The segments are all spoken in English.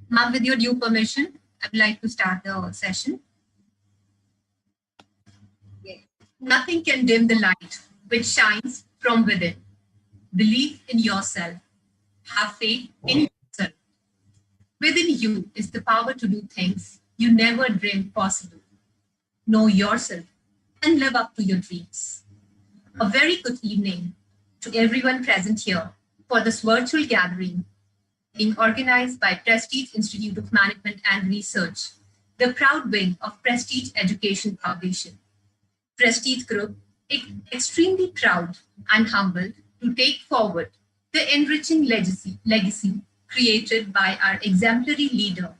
Now, with your due permission, I would like to start the session. Nothing can dim the light which shines from within. Believe in yourself. Have faith in yourself. Within you is the power to do things you never dreamed possible. Know yourself and live up to your dreams. A very good evening to everyone present here for this virtual gathering being organized by Prestige Institute of Management and Research, the proud wing of Prestige Education Foundation. Prestige Group is extremely proud and humbled to take forward the enriching legacy created by our exemplary leader,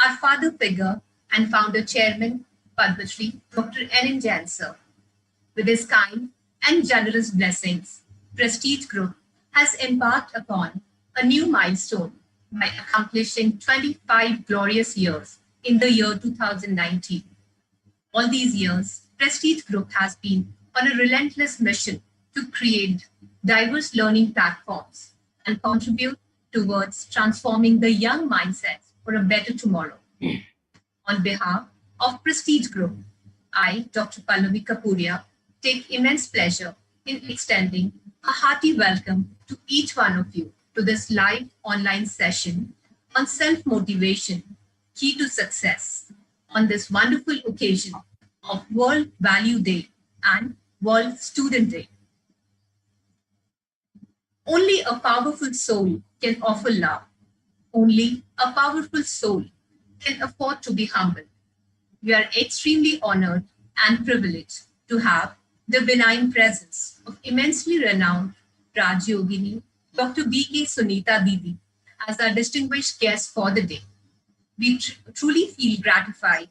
our father figure and founder chairman, Padma Shri, Dr. N. Jain sir. With his kind and generous blessings, Prestige Group has embarked upon a new milestone by accomplishing 25 glorious years in the year 2019. All these years, Prestige Group has been on a relentless mission to create diverse learning platforms and contribute towards transforming the young mindsets for a better tomorrow. On behalf of Prestige Group, I, Dr. Pallavi Kapuria, take immense pleasure in extending a hearty welcome to each one of you to this live online session on self-motivation, key to success, on this wonderful occasion of World Value Day and World Student Day. Only a powerful soul can offer love. Only a powerful soul can afford to be humble. We are extremely honored and privileged to have the benign presence of immensely renowned RAJYOGINI, Dr. B.K. Sunita Didi, as our distinguished guest for the day. We truly feel gratified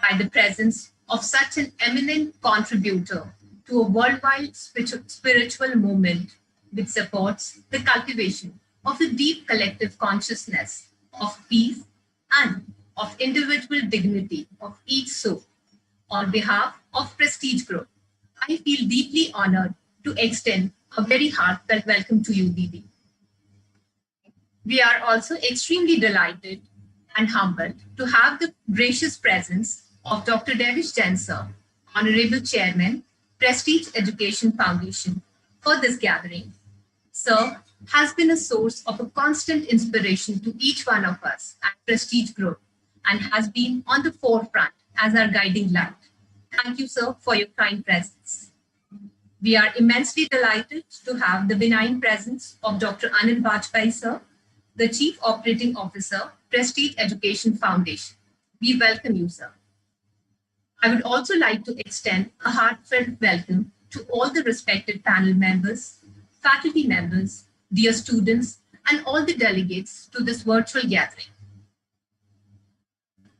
by the presence of such an eminent contributor to a worldwide spiritual movement which supports the cultivation of a deep collective consciousness of peace and of individual dignity of each soul. On behalf of Prestige Group, I feel deeply honored to extend a very heartfelt welcome to you, Didi. We are also extremely delighted and humbled to have the gracious presence of Dr. Davish Jain sir, Honorable Chairman, Prestige Education Foundation, for this gathering. Sir has been a source of a constant inspiration to each one of us at Prestige Group and has been on the forefront as our guiding light. Thank you, sir, for your kind presence. We are immensely delighted to have the benign presence of Dr. Anil Bajpai, sir, the Chief Operating Officer, Prestige Education Foundation. We welcome you, sir. I would also like to extend a heartfelt welcome to all the respected panel members, faculty members, dear students, and all the delegates to this virtual gathering.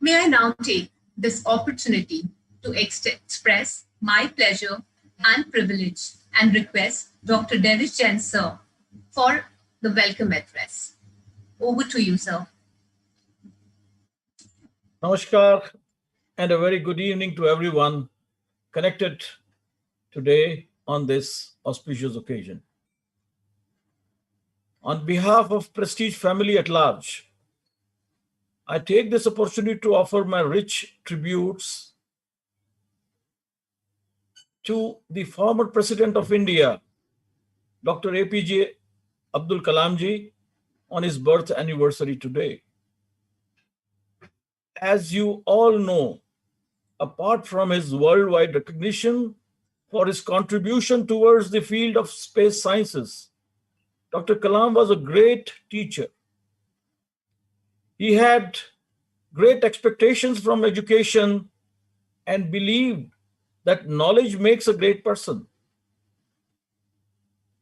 May I now take this opportunity to express my pleasure and privilege and request Dr. Davish Jain sir for the welcome address. Over to you, sir. Namaskar and a very good evening to everyone connected today on this auspicious occasion. On behalf of Prestige family at large, I take this opportunity to offer my rich tributes to the former President of India, Dr. APJ Abdul Kalam ji, on his birth anniversary today. As you all know, apart from his worldwide recognition for his contribution towards the field of space sciences, Dr. Kalam was a great teacher. He had great expectations from education and believed that knowledge makes a great person.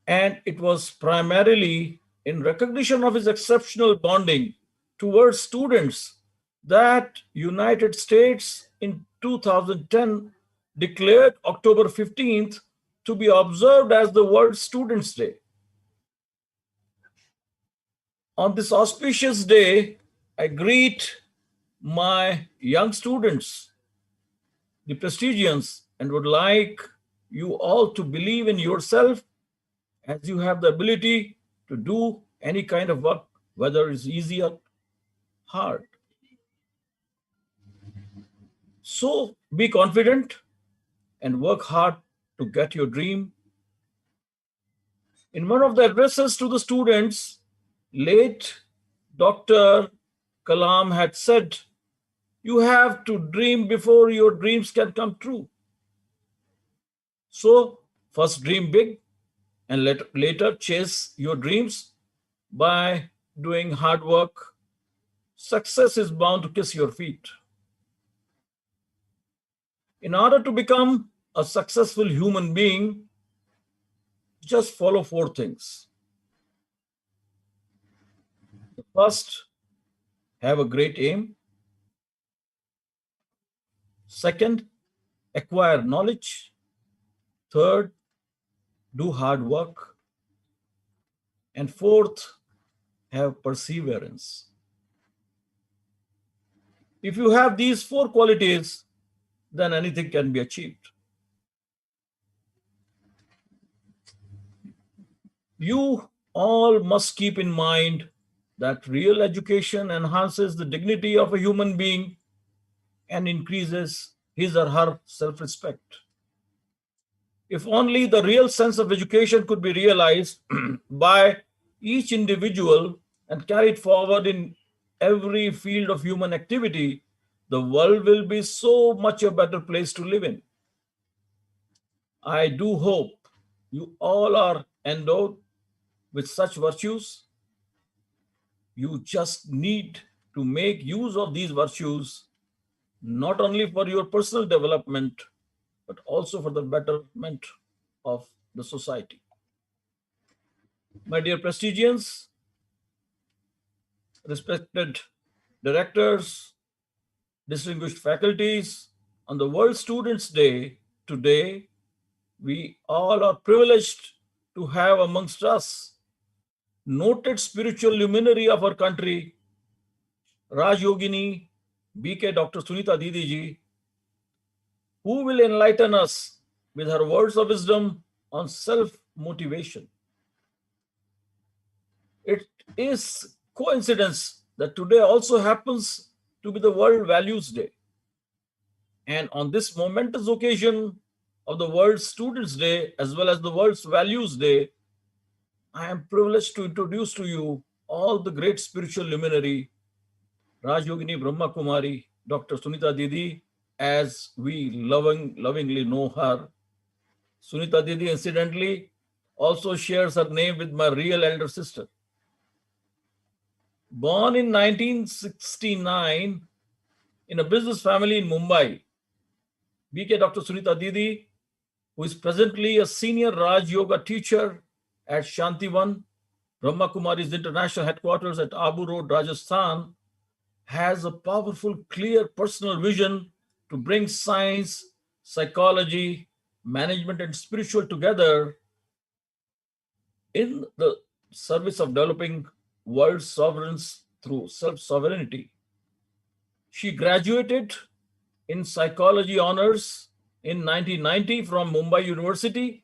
And it was primarily in recognition of his exceptional bonding towards students that United States in 2010 declared October 15th to be observed as the World Students' Day. On this auspicious day, I greet my young students, the Prestigians, and would like you all to believe in yourself as you have the ability to do any kind of work, whether it's easy or hard. So be confident and work hard to get your dream. In one of the addresses to the students, late Dr. Kalam had said, "You have to dream before your dreams can come true." So, first dream big and later chase your dreams by doing hard work. Success is bound to kiss your feet. In order to become a successful human being, just follow four things. First, have a great aim. Second, acquire knowledge. Third, do hard work. And fourth, have perseverance. If you have these four qualities, then anything can be achieved. You all must keep in mind that real education enhances the dignity of a human being and increases his or her self-respect. If only the real sense of education could be realized by each individual and carried forward in every field of human activity, the world will be so much a better place to live in. I do hope you all are endowed with such virtues. You just need to make use of these virtues, not only for your personal development, but also for the betterment of the society. My dear prestigians, respected directors, distinguished faculties, on the World Students' Day today, we all are privileged to have amongst us noted spiritual luminary of our country, RAJYOGINI, BK Dr. Sunita Didi ji, who will enlighten us with her words of wisdom on self-motivation. It is coincidence that today also happens to be the World Values Day. And on this momentous occasion of the World Students' Day as well as the World's Values Day, I am privileged to introduce to you all the great spiritual luminary, RAJYOGINI Brahma Kumari, Dr. Sunita Didi, as we lovingly know her. Sunita Didi, incidentally, also shares her name with my real elder sister. Born in 1969 in a business family in Mumbai, BK Dr. Sunita Didi, who is presently a senior Raj Yoga teacher at Shantivan, Brahma Kumari's international headquarters at Abu Road, Rajasthan, has a powerful, clear personal vision to bring science, psychology, management, and spiritual together in the service of developing world sovereigns through self-sovereignty. She graduated in psychology honors in 1990 from Mumbai University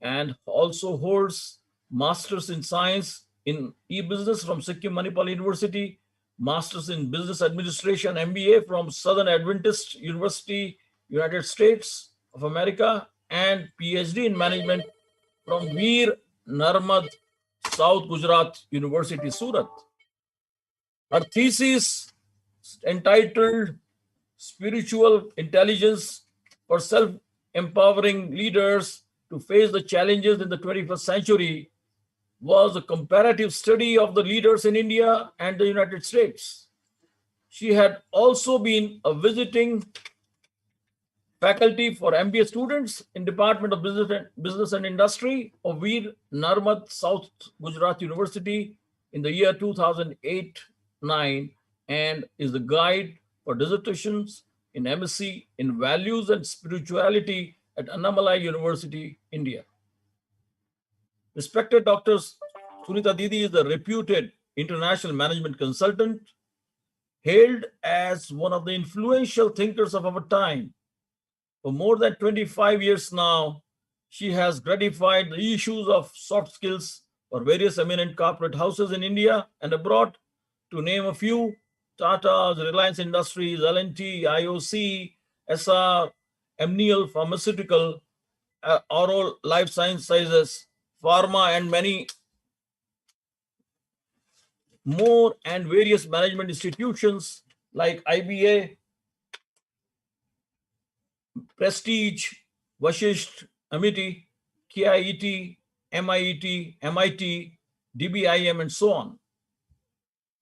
and also holds Masters in Science in E-Business from Sikkim Manipal University, Masters in Business Administration, MBA from Southern Adventist University, United States of America, and PhD in Management from Veer Narmad, South Gujarat University, Surat. Her thesis entitled Spiritual Intelligence for Self-Empowering Leaders to Face the Challenges in the 21st Century was a comparative study of the leaders in India and the United States. She had also been a visiting faculty for MBA students in Department of Business and Industry of Veer Narmad, South Gujarat University in the year 2008-9 and is the guide for dissertations in MSc in Values and Spirituality at Annamalai University, India. Respected doctors, Sunita Didi is a reputed international management consultant, hailed as one of the influential thinkers of our time. For more than 25 years now, she has gratified the issues of soft skills for various eminent corporate houses in India and abroad. To name a few, Tata, Reliance Industries, L&T, IOC, SR, Amneal Pharmaceutical, Oral Life Sciences, Pharma, and many more, and various management institutions like IBA, Prestige, Vashisht, Amity, KIET, MIET, MIT, DBIM, and so on.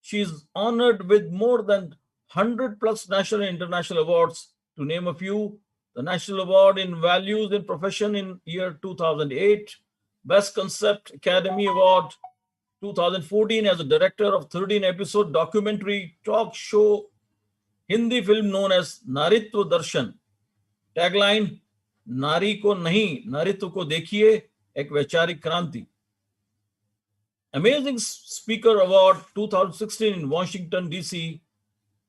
She is honored with more than 100 plus national and international awards. To name a few, the National Award in Values in Profession in year 2008, Best Concept Academy Award 2014 as a director of 13-episode documentary talk show Hindi film known as Naritva Darshan. Tagline, नारी को नहीं नारित्व को देखिए एक वैचारिक क्रांति. Amazing Speaker Award 2016 in Washington, D.C.,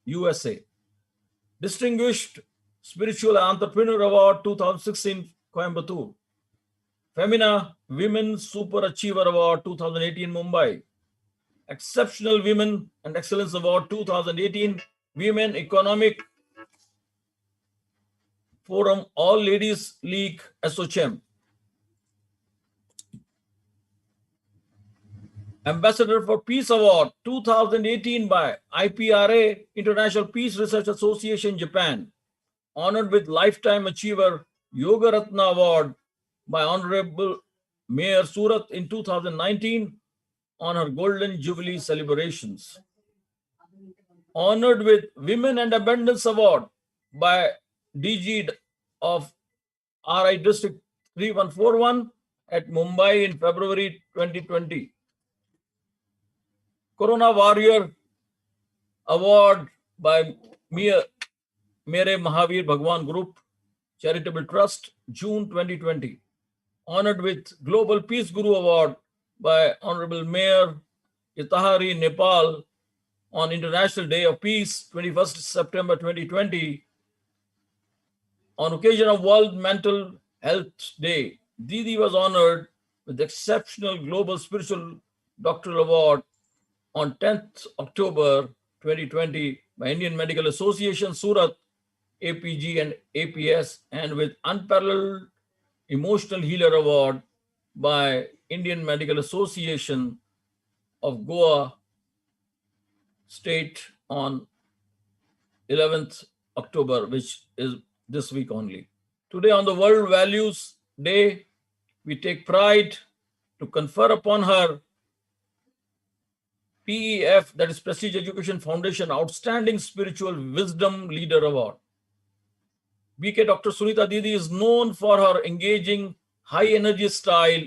USA. Distinguished Spiritual Entrepreneur Award 2016, Coimbatore. Femina Women Super Achiever Award 2018, Mumbai. Exceptional Women and Excellence Award 2018, Women Economic Forum All Ladies League Association. Ambassador for Peace Award 2018 by IPRA, International Peace Research Association, Japan. Honored with Lifetime Achiever Yoga Ratna Award by Honorable Mayor Surat in 2019 on her Golden Jubilee celebrations. Honored with Women and Abundance Award by DG of RI District 3141 at Mumbai in February 2020. Corona Warrior Award by Mere Mahavir Bhagwan Group Charitable Trust, June 2020. Honored with Global Peace Guru Award by Honorable Mayor Itahari, Nepal on International Day of Peace, 21st September 2020. On occasion of World Mental Health Day, Didi was honored with the Exceptional Global Spiritual Doctoral Award on 10th October 2020 by Indian Medical Association, Surat, APG and APS, and with Unparalleled Emotional Healer Award by Indian Medical Association of Goa State on 11th October, which is this week only. Today on the World Values Day, we take pride to confer upon her PEF, that is Prestige Education Foundation, Outstanding Spiritual Wisdom Leader Award. BK Dr. Sunita Didi is known for her engaging high energy style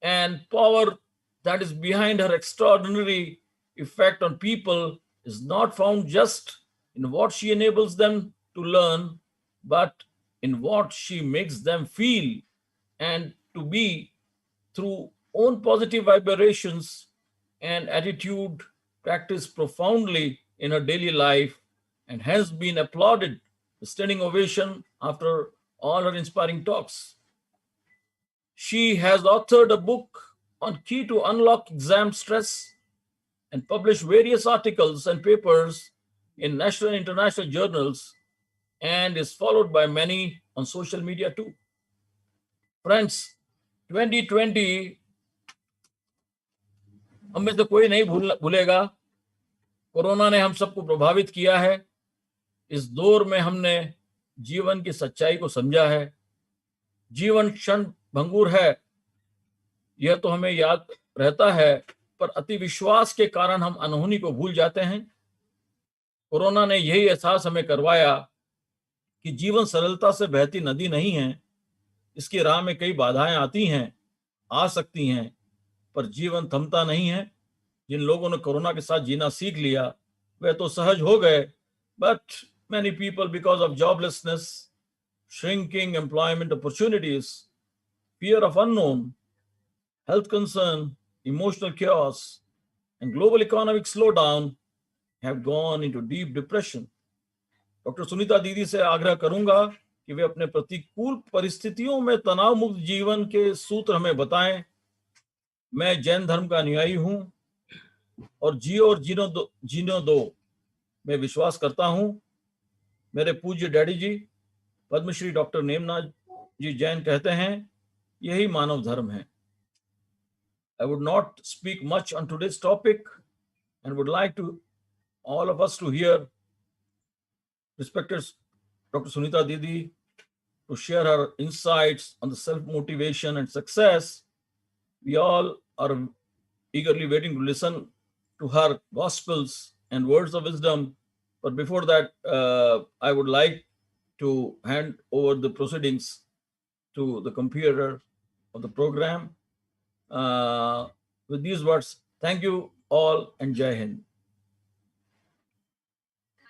and power that is behind her extraordinary effect on people is not found just in what she enables them to learn, but in what she makes them feel and to be through own positive vibrations and attitude practiced profoundly in her daily life and has been applauded with standing ovation after all her inspiring talks. She has authored a book on key to unlock exam stress and published various articles and papers in national and international journals and is followed by many on social media too. Friends, 2020 हम में से कोई नहीं भूलेगा। Corona ने हम सबको प्रभावित किया है। इस दौर में हमने जीवन की सच्चाई को समझा है। जीवन क्षण भंगुर है, यह तो हमें याद रहता है, पर अति विश्वास के कारण हम अनहोनी को भूल जाते हैं। कोरोना ने यही एहसास हमें करवाया कि जीवन सरलता से बहती नदी नहीं है। इसकी राह में कई बाधाएं आती हैं, आ सकती हैं, पर जीवन थमता नहीं है। जिन लोगों ने कोरोना के साथ जीना सीख लिया वे तो सहज हो गए, but many people, because of joblessness, shrinking employment opportunities, fear of unknown, health concern, emotional chaos, and global economic slowdown, have gone into deep depression. Doctor Sunita दीदी से आग्रह करूंगा कि वे अपने प्रतिकूल परिस्थितियों में तनाव मुक्त जीवन के सूत्र हमें बताएं। मैं जैन धर्म का अनुयायी हूं और जियो और जीनो दो मैं विश्वास करता हूं मेरे पूज्य डैडी जी पद्मश्री डॉक्टर नेमनाथ जी जैन कहते हैं यही मानव धर्म है. I would not speak much on today's topic and would like to all of us to hear respected Dr. Sunita Didi to share her insights on the self-motivation and success. We all are eagerly waiting to listen to her gospels and words of wisdom. But before that, I would like to hand over the proceedings to the computer of the program. With these words, thank you all and Jai Hind.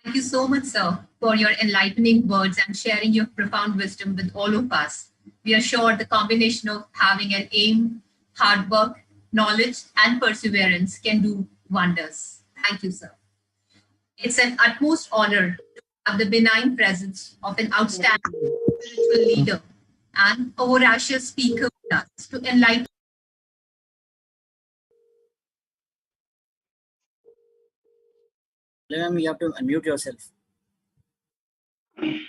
Thank you so much, sir, for your enlightening words and sharing your profound wisdom with all of us. We are sure the combination of having an aim, hard work, knowledge, and perseverance can do wonders. Thank you, sir. It's an utmost honor to have the benign presence of an outstanding spiritual leader and a voracious speaker with us to enlighten. Ma'am, you have to unmute yourself. I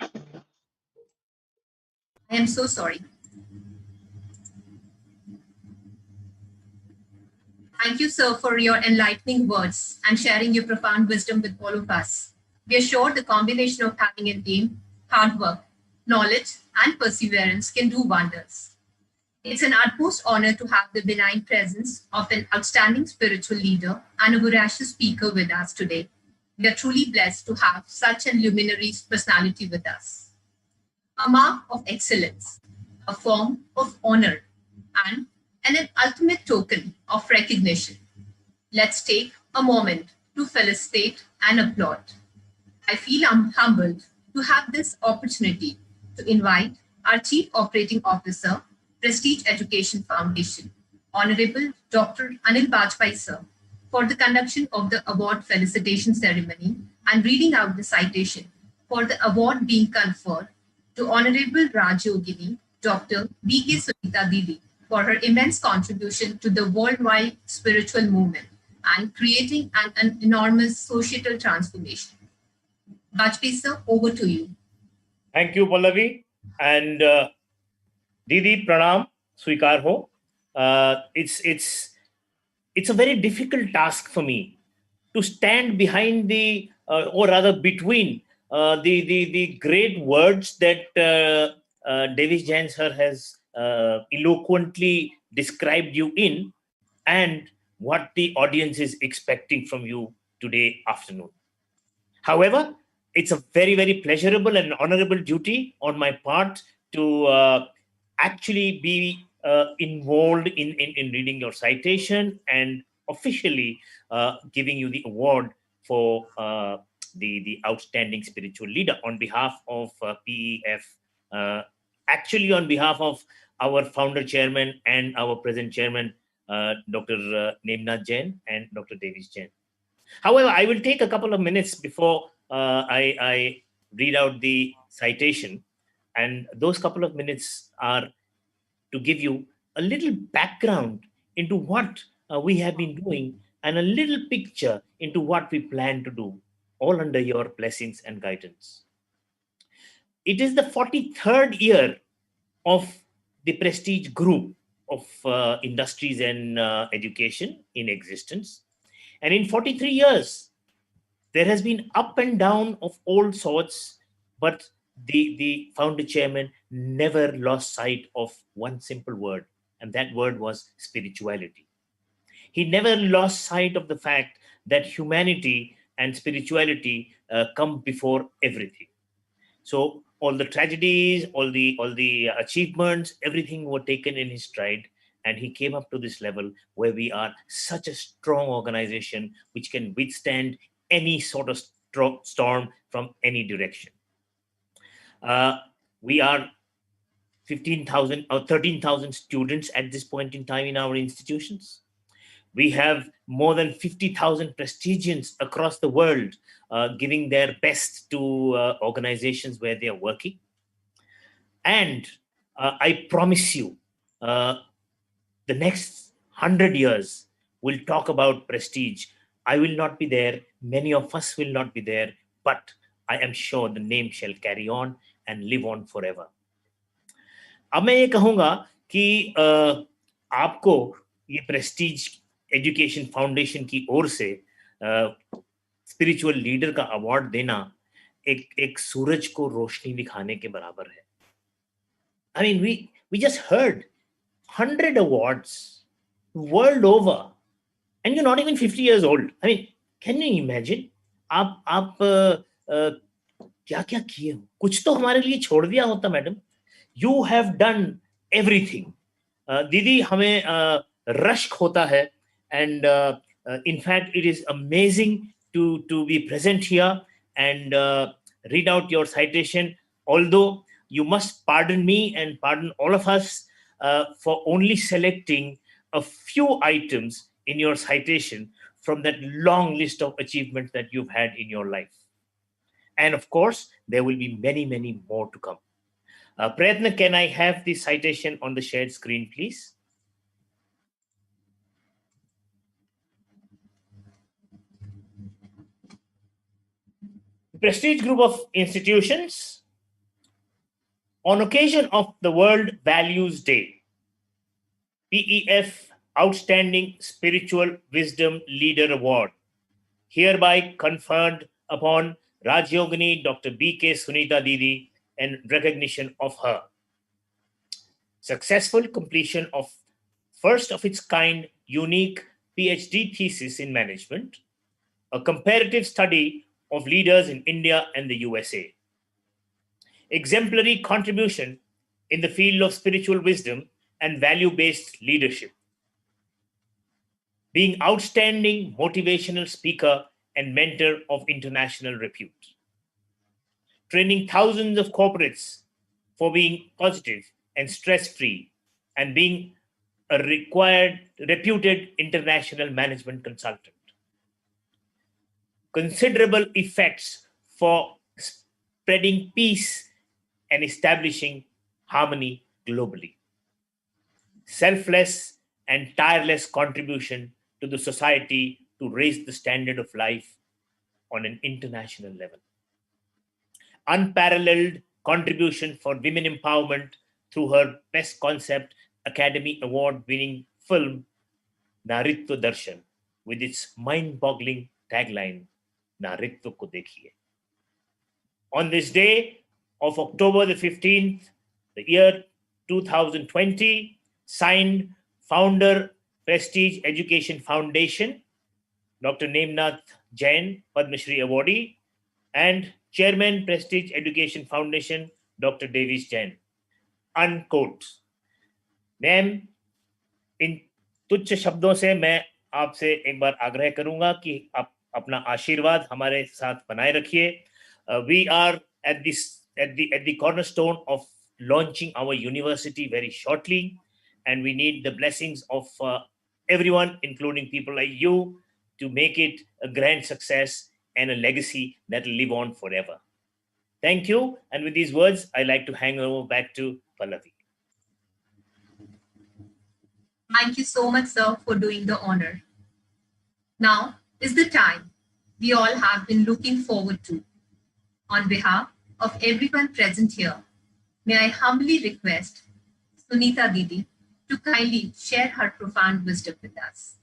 am so sorry. Thank you, sir, for your enlightening words and sharing your profound wisdom with all of us. We are sure the combination of having an aim, hard work, knowledge, and perseverance can do wonders. It's an utmost honor to have the benign presence of an outstanding spiritual leader and a voracious speaker with us today. We are truly blessed to have such a luminary personality with us. A mark of excellence, a form of honor, and an ultimate token of recognition. Let's take a moment to felicitate and applaud. I feel humbled to have this opportunity to invite our Chief Operating Officer, Prestige Education Foundation, Honorable Dr. Anil Bajpai sir, for the conduction of the award felicitation ceremony and reading out the citation for the award being conferred to Honorable RAJYOGINI, Dr. B.K. Sunita Didi, for her immense contribution to the worldwide spiritual movement and creating an enormous societal transformation. Bajpai sir, over to you. Thank you, Pallavi. And Didi, pranam, swikar ho. It's a very difficult task for me to stand behind the, or rather between the great words that Davish Jain sir has eloquently described you in, and what the audience is expecting from you today afternoon. However, it's a very, very pleasurable and honorable duty on my part to actually be involved in reading your citation and officially giving you the award for the outstanding spiritual leader on behalf of PEF, actually on behalf of our founder chairman and our present chairman, Dr. Nemnath Jain and Dr. Davish Jain. However, I will take a couple of minutes before I read out the citation. And those couple of minutes are to give you a little background into what we have been doing and a little picture into what we plan to do, all under your blessings and guidance. It is the 43rd year of the Prestige Group of Industries and Education in existence. And in 43 years, there has been up and down of all sorts, but the founder chairman never lost sight of one simple word, and that word was spirituality. He never lost sight of the fact that humanity and spirituality come before everything. So all the tragedies, all the achievements, everything were taken in his stride, and he came up to this level where we are such a strong organization which can withstand any sort of storm from any direction. We are 15,000 or 13,000 students at this point in time in our institutions. We have more than 50,000 prestigians across the world giving their best to organizations where they are working. And I promise you, the next 100 years will talk about prestige I will not be there. Many of us will not be there, but I am sure the name shall carry on and live on forever. अब मैं ये कहूँगा कि आपको ये Prestige education foundation की ओर से spiritual leader का अवार्ड देना एक सूरज को रोशनी दिखाने के बराबर है. I mean, we just heard 100 awards world over, and you're not even 50 years old. I mean, can you imagine? आप क्या क्या किए हो? कुछ तो हमारे लिए छोड़ दिया होता madam. You have done everything. दीदी हमें रश्क होता है, and in fact it is amazing to be present here and read out your citation, although you must pardon me and pardon all of us for only selecting a few items in your citation from that long list of achievements that you've had in your life. And of course, there will be many, many more to come. Prayatna, can I have the citation on the shared screen, please? Prestige group of institutions, on occasion of the World Values Day, PEF Outstanding Spiritual Wisdom Leader Award, hereby conferred upon Rajyogini Dr. B.K. Sunita Didi and recognition of her. Successful completion of first of its kind unique PhD thesis in management, a comparative study of leaders in India and the USA. Exemplary contribution in the field of spiritual wisdom and value-based leadership. Being outstanding motivational speaker and mentor of international repute. Training thousands of corporates for being positive and stress-free, and being a reputed international management consultant. Considerable effects for spreading peace and establishing harmony globally. Selfless and tireless contribution to the society to raise the standard of life on an international level. Unparalleled contribution for women empowerment through her Best Concept Academy Award-winning film, Naritva Darshan, with its mind-boggling tagline, Naritva ko dekhiye. On this day of October the 15th, the year 2020, signed founder, Prestige Education Foundation, Dr. Nemnath Jain, Padma Shri Awardee, and Chairman, Prestige Education Foundation, Dr. Davish Jain. Unquote. Ma'am, इन तुच्छ शब्दों से मैं आपसे एक बार आग्रह करूंगा कि आप अपना आशीर्वाद हमारे साथ बनाए रखिए. We are at the cornerstone of launching our university very shortly, and we need the blessings of everyone, including people like you, to make it a grand success and a legacy that will live on forever. Thank you. And with these words, I'd like to hand over back to Pallavi. Thank you so much, sir, for doing the honor. Now is the time we all have been looking forward to. On behalf of everyone present here, may I humbly request Sunita Didi to kindly share her profound wisdom with us.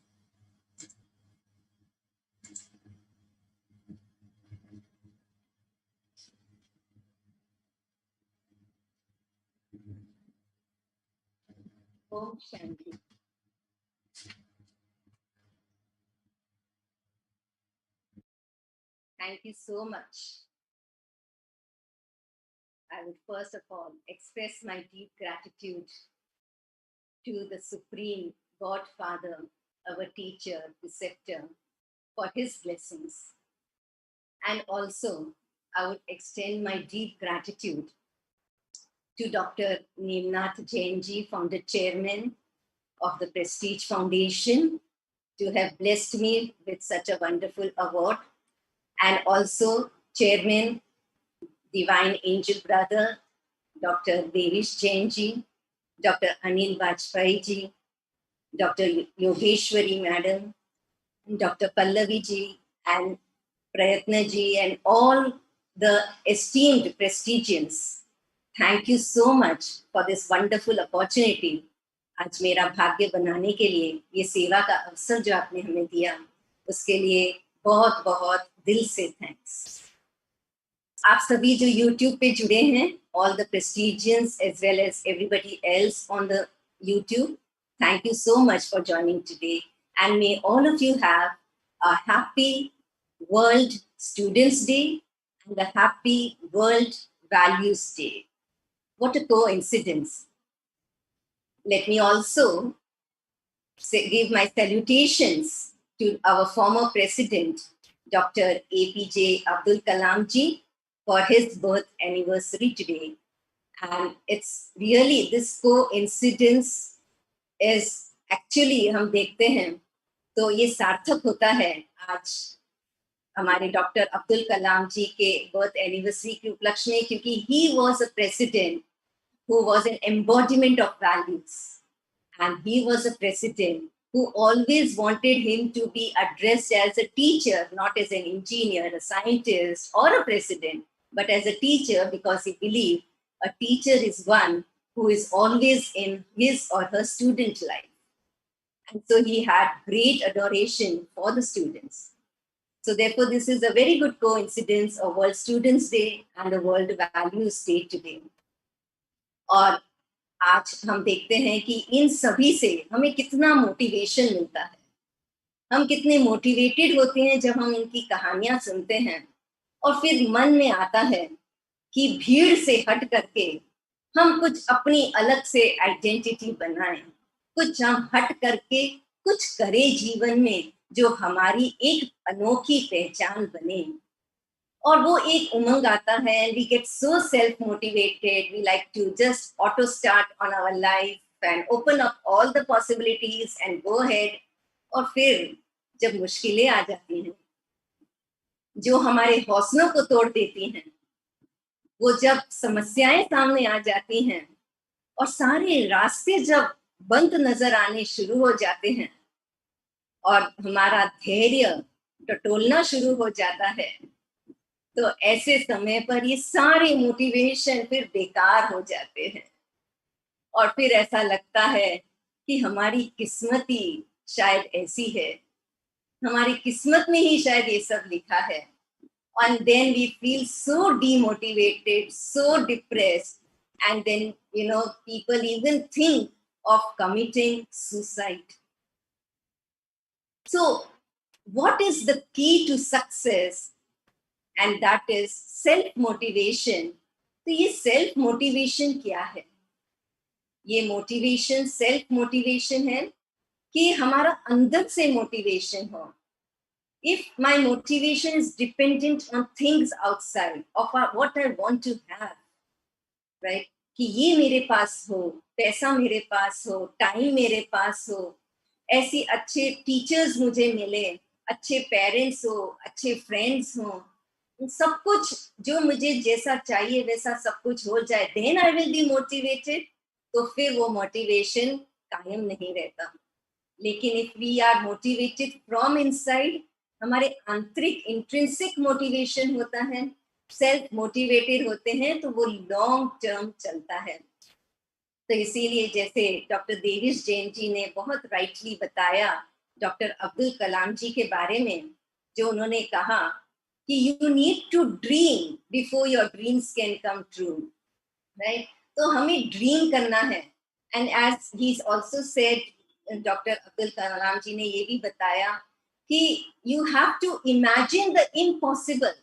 Om Shanti. Thank you so much. I would first of all express my deep gratitude to the Supreme Godfather, our teacher, preceptor, for his blessings. And also, I would extend my deep gratitude to Dr. Nemnath Jain ji, founder chairman of the Prestige Foundation, to have blessed me with such a wonderful award, and also chairman, divine angel brother, Dr. Davish Jain ji, Dr. Anil Vajpayee ji, Dr. Yogeshwari madam, Dr. Pallavi ji and Prayatna ji and all the esteemed prestigians, thank you so much for this wonderful opportunity. आज मेरा भाग्य बनाने के लिए ये सेवा का अवसर जो आपने हमें दिया, उसके लिए बहुत बहुत दिल से थैंक्स। आप सभी जो YouTube पे जुड़े हैं, all the prestigians as well as everybody else on the YouTube, thank you so much for joining today. And may all of you have a happy World Students Day and a happy World Values Day. What a coincidence. Let me also give my salutations to our former president, Dr. APJ Abdul Kalam ji, for his birth anniversary today. And it's really, this coincidence is actually, हम देखते हैं तो ये सार्थक होता है आज हमारे डॉक्टर अब्दुल कलाम जी के बर्थ एनिवर्सरी के उपलक्ष्य में, क्योंकि he was a president who was an embodiment of values, and he was a president who always wanted him to be addressed as a teacher, not as an engineer, a scientist, or a president, but as a teacher, because he believed a teacher is one who is always in his or her student life. And so he had great adoration for the students. So therefore, this is a very good coincidence of World Students Day and the World Values Day today. और आज हम देखते हैं कि इन सभी से हमें कितना मोटिवेशन मिलता है, हम कितने मोटिवेटेड होते हैं जब हम इनकी कहानियां सुनते हैं, और फिर मन में आता है कि भीड़ से हट करके हम कुछ अपनी अलग से आइडेंटिटी बनाएं, कुछ हम हट करके कुछ करें जीवन में जो हमारी एक अनोखी पहचान बने। और वो एक उमंग आता है, and we get so self-motivated, we like to just auto-start on our life and open up all the possibilities and go ahead. और फिर जब मुश्किलें आ जाती हैं, जो हमारे हौसलों को तोड़ देती हैं, वो जब समस्याएं सामने आ जाती हैं और सारे रास्ते जब बंद नजर आने शुरू हो जाते हैं और हमारा धैर्य टटोलना शुरू हो जाता है, तो ऐसे समय पर ये सारे मोटिवेशन फिर बेकार हो जाते हैं और फिर ऐसा लगता है कि हमारी किस्मत ही शायद ऐसी है, हमारी किस्मत में ही शायद ये सब लिखा है। And then we feel so demotivated, so depressed, and then, people even think of committing suicide. So what is the key to success? And that is self-motivation. तो ये self-motivation क्या है? ये motivation, self-motivation है कि हमारा अंदर से motivation हो. If my motivation is dependent on things outside of what I want to have, right? कि ये मेरे पास हो, पैसा मेरे पास हो, टाइम मेरे पास हो, ऐसे अच्छे टीचर्स मुझे मिले, अच्छे पेरेंट्स हो, अच्छे फ्रेंड्स हो, सब कुछ जो मुझे जैसा चाहिए वैसा सब कुछ हो जाए, then I will be motivated. तो फिर वो motivation कायम नहीं रहता. लेकिन if we are motivated from inside, हमारे आंतरिक इंट्रिंसिक मोटिवेशन होता है, सेल्फ मोटिवेटेड होते हैं, तो वो लॉन्ग टर्म चलता है. तो इसीलिए जैसे डॉक्टर देविश जैन जी ने बहुत राइटली बताया डॉक्टर अब्दुल कलाम जी के बारे में, जो उन्होंने कहा कि you need to dream before your dreams can come true, right? तो हमें ड्रीम करना है. And as he also said, doctor Abdul Kalam ji ने ये भी बताया कि you have to imagine the impossible,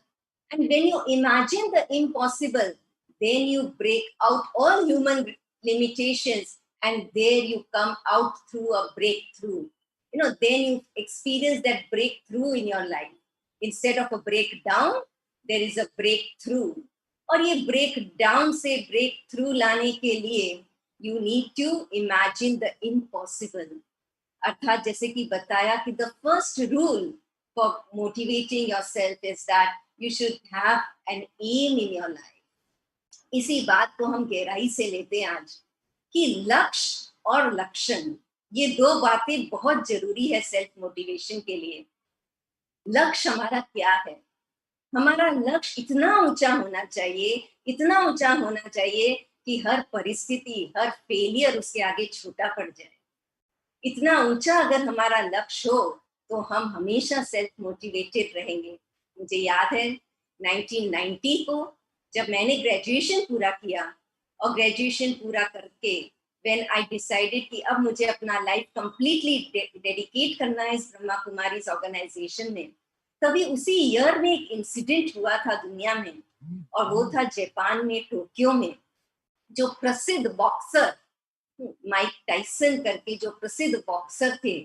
and when you imagine the impossible, then you break out all human limitations, and there you come out through a breakthrough. Then you experience that breakthrough in your life. Instead of a breakdown, there is a breakthrough. और ये breakdown से breakthrough लाने के लिए you need to imagine the impossible. अर्थात जैसे कि बताया कि the first rule for motivating yourself is that you should have an aim in your life. इसी बात को हम गहराई से लेते हैं आज कि लक्ष्य और लक्षण, ये दो बातें बहुत जरूरी है सेल्फ मोटिवेशन के लिए. लक्ष्य हमारा क्या है। हमारा लक्ष्य इतना ऊंचा होना चाहिए, इतना ऊंचा होना चाहिए कि हर परिस्थिति, हर फेलियर उसके आगे छोटा पड़ जाए। इतना ऊंचा अगर हमारा लक्ष्य हो तो हम हमेशा सेल्फ मोटिवेटेड रहेंगे। मुझे याद है 1990 को जब मैंने ग्रेजुएशन पूरा किया, और ग्रेजुएशन पूरा करके व्हेन आई डिसाइडेड कि अब मुझे अपना लाइफ कंप्लीटली डेडिकेट करना है इस ब्रह्मा कुमारीज ऑर्गेनाइजेशन में, तभी उसी ईयर में एक इंसिडेंट हुआ था दुनिया में, और वो था जापान में, टोक्यो में। जो प्रसिद्ध बॉक्सर माइक टाइसन करके जो प्रसिद्ध बॉक्सर थे,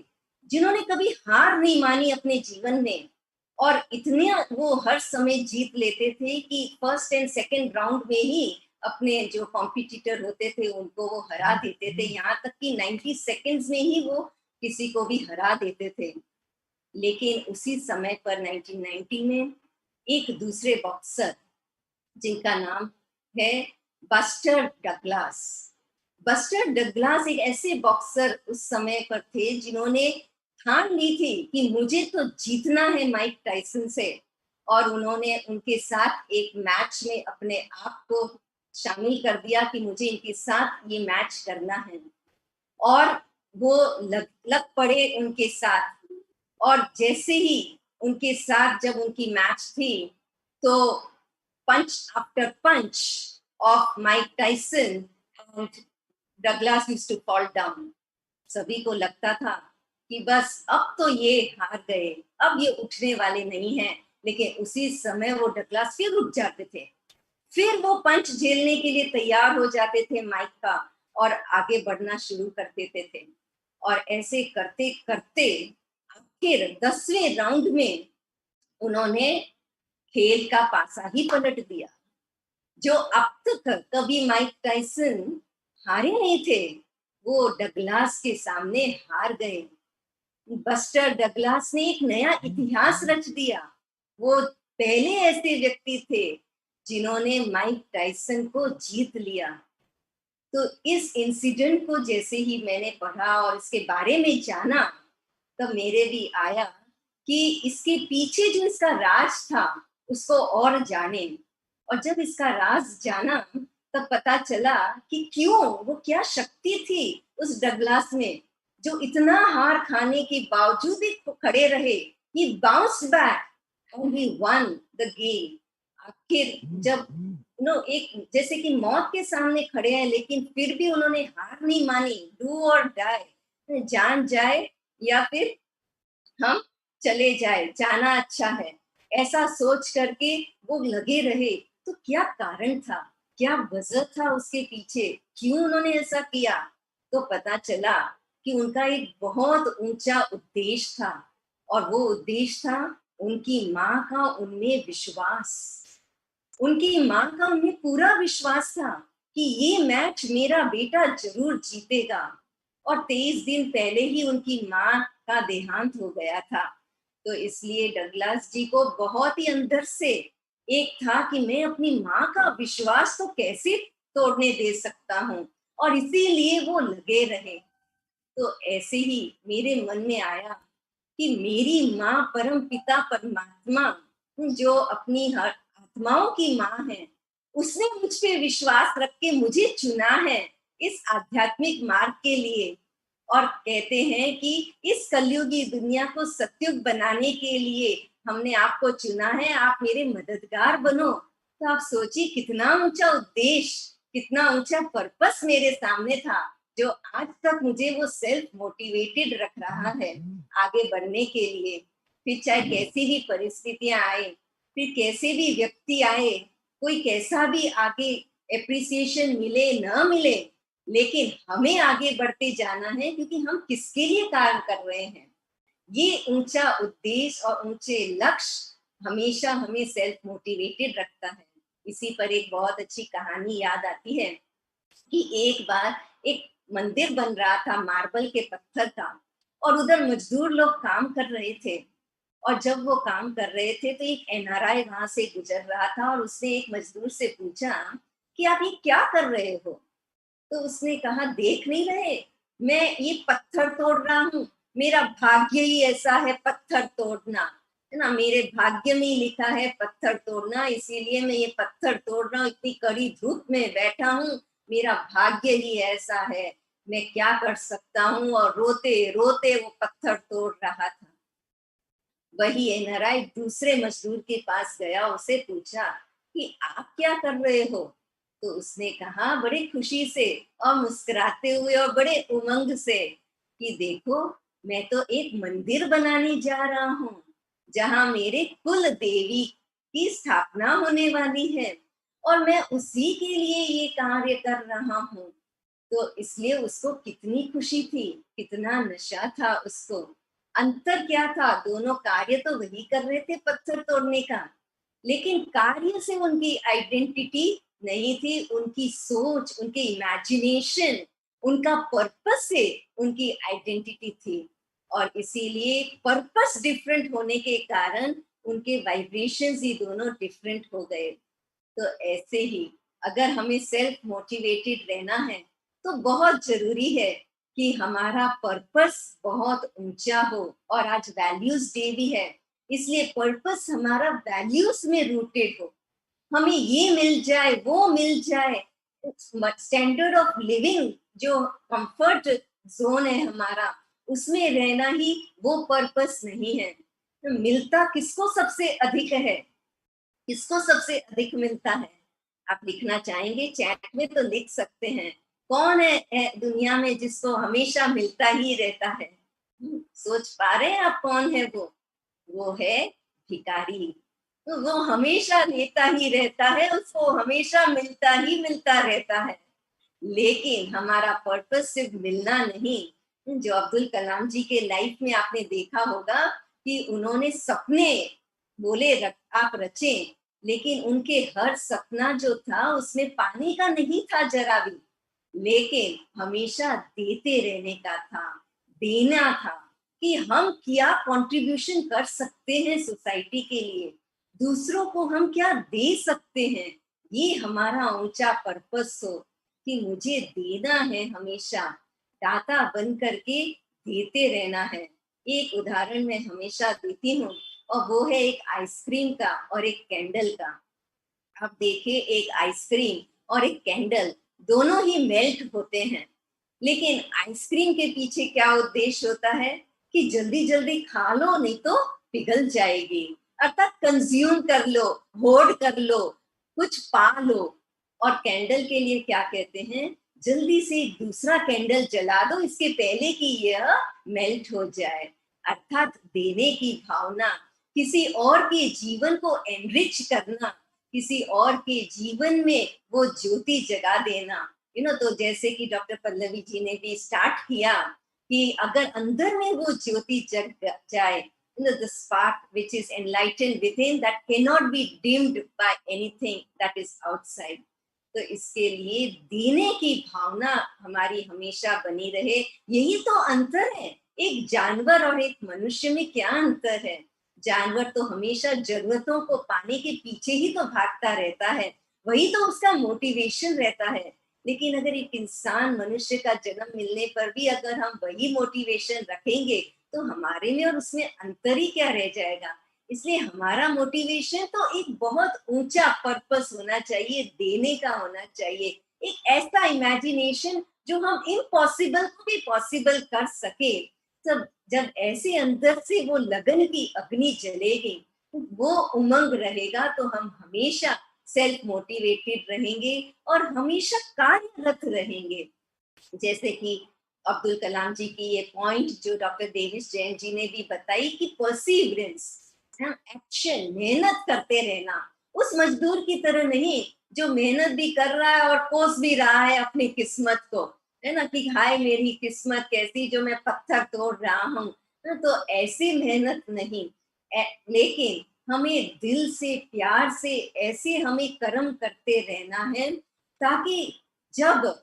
जिन्होंने कभी हार नहीं मानी अपने जीवन में, और इतने वो हर समय जीत लेते थे कि फर्स्ट एंड सेकंड राउंड में ही अपने जो कॉम्पिटिटर होते थे उनको वो हरा देते थे, यहाँ तक कि 90 सेकंड्स में ही वो किसी को भी हरा देते थे। लेकिन उसी समय पर 1990 में एक दूसरे बॉक्सर जिनका नाम है बस्टर डगलास। बस्टर डगलास एक ऐसे बॉक्सर उस समय पर थे जिन्होंने ठान ली थी कि मुझे तो जीतना है माइक टाइसन से, और उन्होंने उनके साथ एक मैच में अपने आप को शामिल कर दिया कि मुझे इनके साथ ये मैच करना है। और वो लग पड़े उनके साथ, और जैसे ही उनके साथ जब उनकी मैच थी तो punch after punch of Mike Tyson and Douglas used to fall down. सभी को लगता था कि बस अब तो ये हार गए, अब ये उठने वाले नहीं हैं, लेकिन उसी समय वो डगलास फिर रुक जाते थे, फिर वो पंच झेलने के लिए तैयार हो जाते थे माइक का, और आगे बढ़ना शुरू कर देते थे। और ऐसे करते करते आखिर 10वें राउंड में उन्होंने खेल का पासा ही पलट दिया। जो अब तक कभी माइक टाइसन हारे नहीं थे, वो डगलास के सामने हार गए। बस्टर डगलास ने एक नया इतिहास रच दिया। वो पहले ऐसे व्यक्ति थे जिन्होंने माइक टाइसन को जीत लिया। तो इस इंसिडेंट को जैसे ही मैंने पढ़ा और इसके बारे में जाना, तब मेरे भी आया कि इसके पीछे जो इसका राज था उसको और जाने। और जब इसका राज जाना तब पता चला कि क्यों, वो क्या शक्ति थी उस डगलास में, जो इतना हार खाने के बावजूद भी खड़े रहे। He bounced back and he won the game। आखिर जब एक जैसे कि मौत के सामने खड़े हैं, लेकिन फिर भी उन्होंने हार नहीं मानी। डू और डाई, जान जाए या फिर हम चले जाए, जाना अच्छा है, ऐसा सोच करके वो लगे रहे। तो क्या कारण था, क्या वजह था उसके पीछे, क्यों उन्होंने ऐसा किया? तो पता चला कि उनका एक बहुत ऊंचा उद्देश्य था, और वो उद्देश्य था उनकी माँ का उनमें विश्वास। उनकी माँ का उनमें पूरा विश्वास था कि ये मैच मेरा बेटा जरूर जीतेगा। और 23 दिन पहले ही उनकी माँ का देहांत हो गया था। तो इसलिए डगलास जी को बहुत ही अंदर से एक था कि मैं अपनी माँ का विश्वास तो कैसे तोड़ने दे सकता हूँ, और इसीलिए वो लगे रहे। तो ऐसे ही मेरे मन में आया कि मेरी माँ परम पिता परमात्मा, जो अपनी हर आत्माओं की माँ है, उसने मुझ पे विश्वास रख के मुझे चुना है इस आध्यात्मिक मार्ग के लिए। और कहते हैं कि इस कलयुगी दुनिया को सतयुग बनाने के लिए हमने आपको चुना है, आप मेरे मददगार बनो। तो आप सोचिए कितना ऊंचा उद्देश्य, कितना ऊंचा पर्पस मेरे सामने था, जो आज तक मुझे वो सेल्फ मोटिवेटेड रख रहा है आगे बढ़ने के लिए। फिर चाहे कैसी भी परिस्थितियां आए, फिर कैसे भी व्यक्ति आए, कोई कैसा भी आगे एप्रिसिएशन मिले न मिले, लेकिन हमें आगे बढ़ते जाना है, क्योंकि हम किसके लिए कार्य कर रहे हैं। ये ऊंचा उद्देश्य और ऊंचे लक्ष्य हमेशा हमें सेल्फ मोटिवेटेड रखता है। इसी पर एक बहुत अच्छी कहानी याद आती है कि एक बार एक मंदिर बन रहा था मार्बल के पत्थर का, और उधर मजदूर लोग काम कर रहे थे। और जब वो काम कर रहे थे तो एक एनआरआई वहां से गुजर रहा था, और उसने एक मजदूर से पूछा कि आप ये क्या कर रहे हो? तो उसने कहा, देख नहीं रहे, मैं ये पत्थर तोड़ रहा हूँ, मेरा भाग्य ही ऐसा है पत्थर तोड़ना। है ना, मेरे भाग्य में लिखा है पत्थर तोड़ना, इसीलिए मैं ये पत्थर तोड़ रहा हूँ, इतनी कड़ी धूप में बैठा हूँ, मेरा भाग्य ही ऐसा है, मैं क्या कर सकता हूँ। और रोते रोते वो पत्थर तोड़ रहा था। वही एनआरआई दूसरे मजदूर के पास गया, उसे पूछा कि आप क्या कर रहे हो? तो उसने कहा बड़े खुशी से और मुस्कुराते हुए और बड़े उमंग से कि देखो, मैं तो एक मंदिर बनाने जा रहा हूँ जहां मेरे कुल देवी की स्थापना होने वाली है, और मैं उसी के लिए ये कार्य कर रहा हूँ। तो इसलिए उसको कितनी खुशी थी, कितना नशा था उसको। अंतर क्या था? दोनों कार्य तो वही कर रहे थे, पत्थर तोड़ने का, लेकिन कार्य से उनकी आइडेंटिटी नहीं थी, उनकी सोच, उनके इमेजिनेशन, उनका पर्पस से उनकी आइडेंटिटी थी। और इसीलिए पर्पस डिफरेंट होने के कारण उनके वाइब्रेशंस ही दोनों डिफरेंट हो गए। तो ऐसे ही अगर हमें सेल्फ मोटिवेटेड रहना है तो बहुत जरूरी है कि हमारा पर्पस बहुत ऊंचा हो। और आज वैल्यूज डे भी है, इसलिए पर्पस हमारा वैल्यूज में रूटेड हो। हमें ये मिल जाए, वो मिल जाए, स्टैंडर्ड ऑफ लिविंग जो कंफर्ट जोन है हमारा, उसमें रहना ही वो पर्पस नहीं है। तो मिलता किसको सबसे अधिक है? किसको सबसे अधिक मिलता है? आप लिखना चाहेंगे चैट में तो लिख सकते हैं। कौन है दुनिया में जिसको हमेशा मिलता ही रहता है? सोच पा रहे हैं आप कौन है वो है भिखारी। तो वो हमेशा लेता ही रहता है, उसको हमेशा मिलता ही मिलता रहता है। लेकिन हमारा पर्पस सिर्फ मिलना नहीं, जो अब्दुल कलाम जी के लाइफ में आपने देखा होगा कि उन्होंने सपने बोले आप रचें, लेकिन उनके हर सपना जो था उसमें पाने का नहीं था जरा भी, लेकिन हमेशा देते रहने का था, देना था कि हम क्या कंट्रीब्यूशन कर सकते हैं सोसाइटी के लिए, दूसरों को हम क्या दे सकते हैं। ये हमारा ऊंचा पर्पस हो कि मुझे देना है, हमेशा दाता बन करके देते रहना है। एक उदाहरण मैं हमेशा देती हूँ और वो है एक आइसक्रीम का और एक कैंडल का। आप देखिए, एक आइसक्रीम और एक कैंडल दोनों ही मेल्ट होते हैं, लेकिन आइसक्रीम के पीछे क्या उद्देश्य होता है कि जल्दी जल्दी खा लो नहीं तो पिघल जाएगी, अर्थात कंज्यूम कर लो, होर्ड कर लो, कुछ पा लो। और कैंडल के लिए क्या कहते हैं? जल्दी से दूसरा कैंडल जला दो इसके पहले कि यह मेल्ट हो जाए। अर्थात देने की भावना, किसी और के जीवन को एनरिच करना, किसी और के जीवन में वो ज्योति जगा देना। तो जैसे कि डॉक्टर पल्लवी जी ने भी स्टार्ट किया कि अगर अंदर में वो ज्योति जग जाए, the spark which is enlightened within, that cannot be dimmed by anything that is outside. तो इसके लिए देने की भावना हमारी हमेशा बनी रहे। यही तो अंतर है, एक जानवर और एक मनुष्य में क्या अंतर है? जानवर तो हमेशा जरूरतों को पाने के पीछे ही तो भागता रहता है, वही तो उसका मोटिवेशन रहता है। लेकिन अगर एक इंसान, मनुष्य का जन्म मिलने पर भी अगर हम वही मोटिवेशन रखेंगे तो हमारे में और उसमें अंतर ही क्या रह जाएगा। इसलिए हमारा मोटिवेशन तो एक बहुत ऊंचा पर्पस होना चाहिए, देने का होना चाहिए, एक ऐसा इमेजिनेशन जो हम इम्पॉसिबल को भी पॉसिबल कर सके। तब जब ऐसे अंदर से वो लगन की अग्नि जलेगी, वो उमंग रहेगा, तो हम हमेशा सेल्फ मोटिवेटेड रहेंगे और हमेशा कार्यरत रहेंगे। जैसे कि अब्दुल कलाम जी की ये पॉइंट जो डॉक्टर देविश जैन जी ने भी बताई कि परसिवरेंस, एक्शन, मेहनत करते रहना, उस मजदूर की तरह नहीं जो मेहनत भी कर रहा है और कोस भी रहा है अपनी किस्मत को, है ना, कि हाय मेरी किस्मत कैसी जो मैं पत्थर तोड़ रहा हूँ। तो ऐसी मेहनत नहीं, लेकिन हमें दिल से, प्यार से ऐसे हमें कर्म करते रहना है, ताकि जब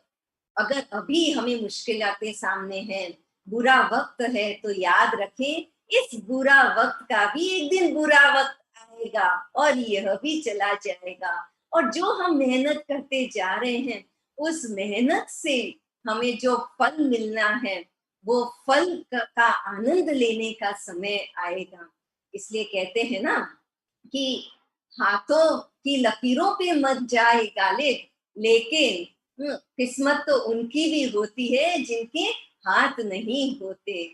अगर अभी हमें मुश्किलातें सामने हैं, बुरा वक्त है, तो याद रखें इस बुरा वक्त का भी एक दिन बुरा वक्त आएगा और यह भी चला जाएगा। और जो हम मेहनत करते जा रहे हैं, उस मेहनत से हमें जो फल मिलना है, वो फल का आनंद लेने का समय आएगा। इसलिए कहते हैं ना कि हाथों की लकीरों पे मत जाए गालिब, लेकिन किस्मत तो उनकी भी होती है जिनके हाथ नहीं होते।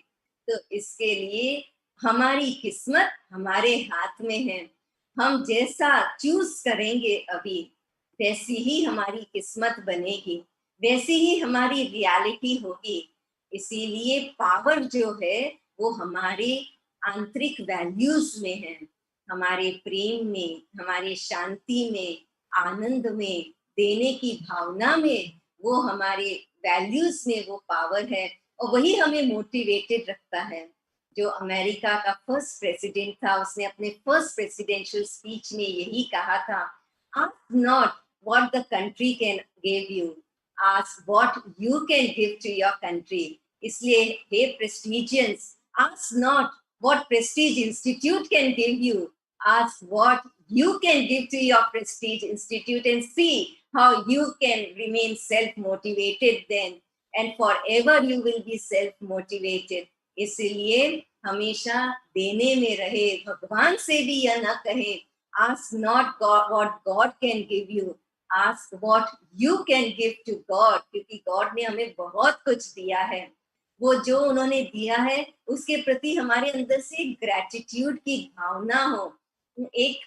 तो इसके लिए हमारी किस्मत हमारे हाथ में है। हम जैसा चूज करेंगे अभी, वैसी ही हमारी किस्मत बनेगी, वैसी ही हमारी रियलिटी होगी। इसीलिए पावर जो है वो हमारे आंतरिक वैल्यूज में है, हमारे प्रेम में, हमारे शांति में, आनंद में, देने की भावना में, वो हमारे वैल्यूज में वो पावर है, और वही हमें मोटिवेटेड रखता है। जो अमेरिका का फर्स्ट प्रेसिडेंट था, उसने अपने फर्स्ट प्रेसिडेंशियल स्पीच में यही कहा था, ask not what the country can give you, ask what you can give to your country. इसलिए हे प्रेस्टिजियंस, ask not what prestige institute can give you, ask what you can give to your prestige institute, and see how you can remain self-motivated then, and forever you will be self-motivated. इसलिए हमेशा देने में रहे, भगवान से भी यह न कहे ask not God, what God can give you, ask what you can give to God, क्योंकि God ने हमें बहुत कुछ दिया है। वो जो उन्होंने दिया है उसके प्रति हमारे अंदर से ग्रैटिट्यूड की भावना हो, एक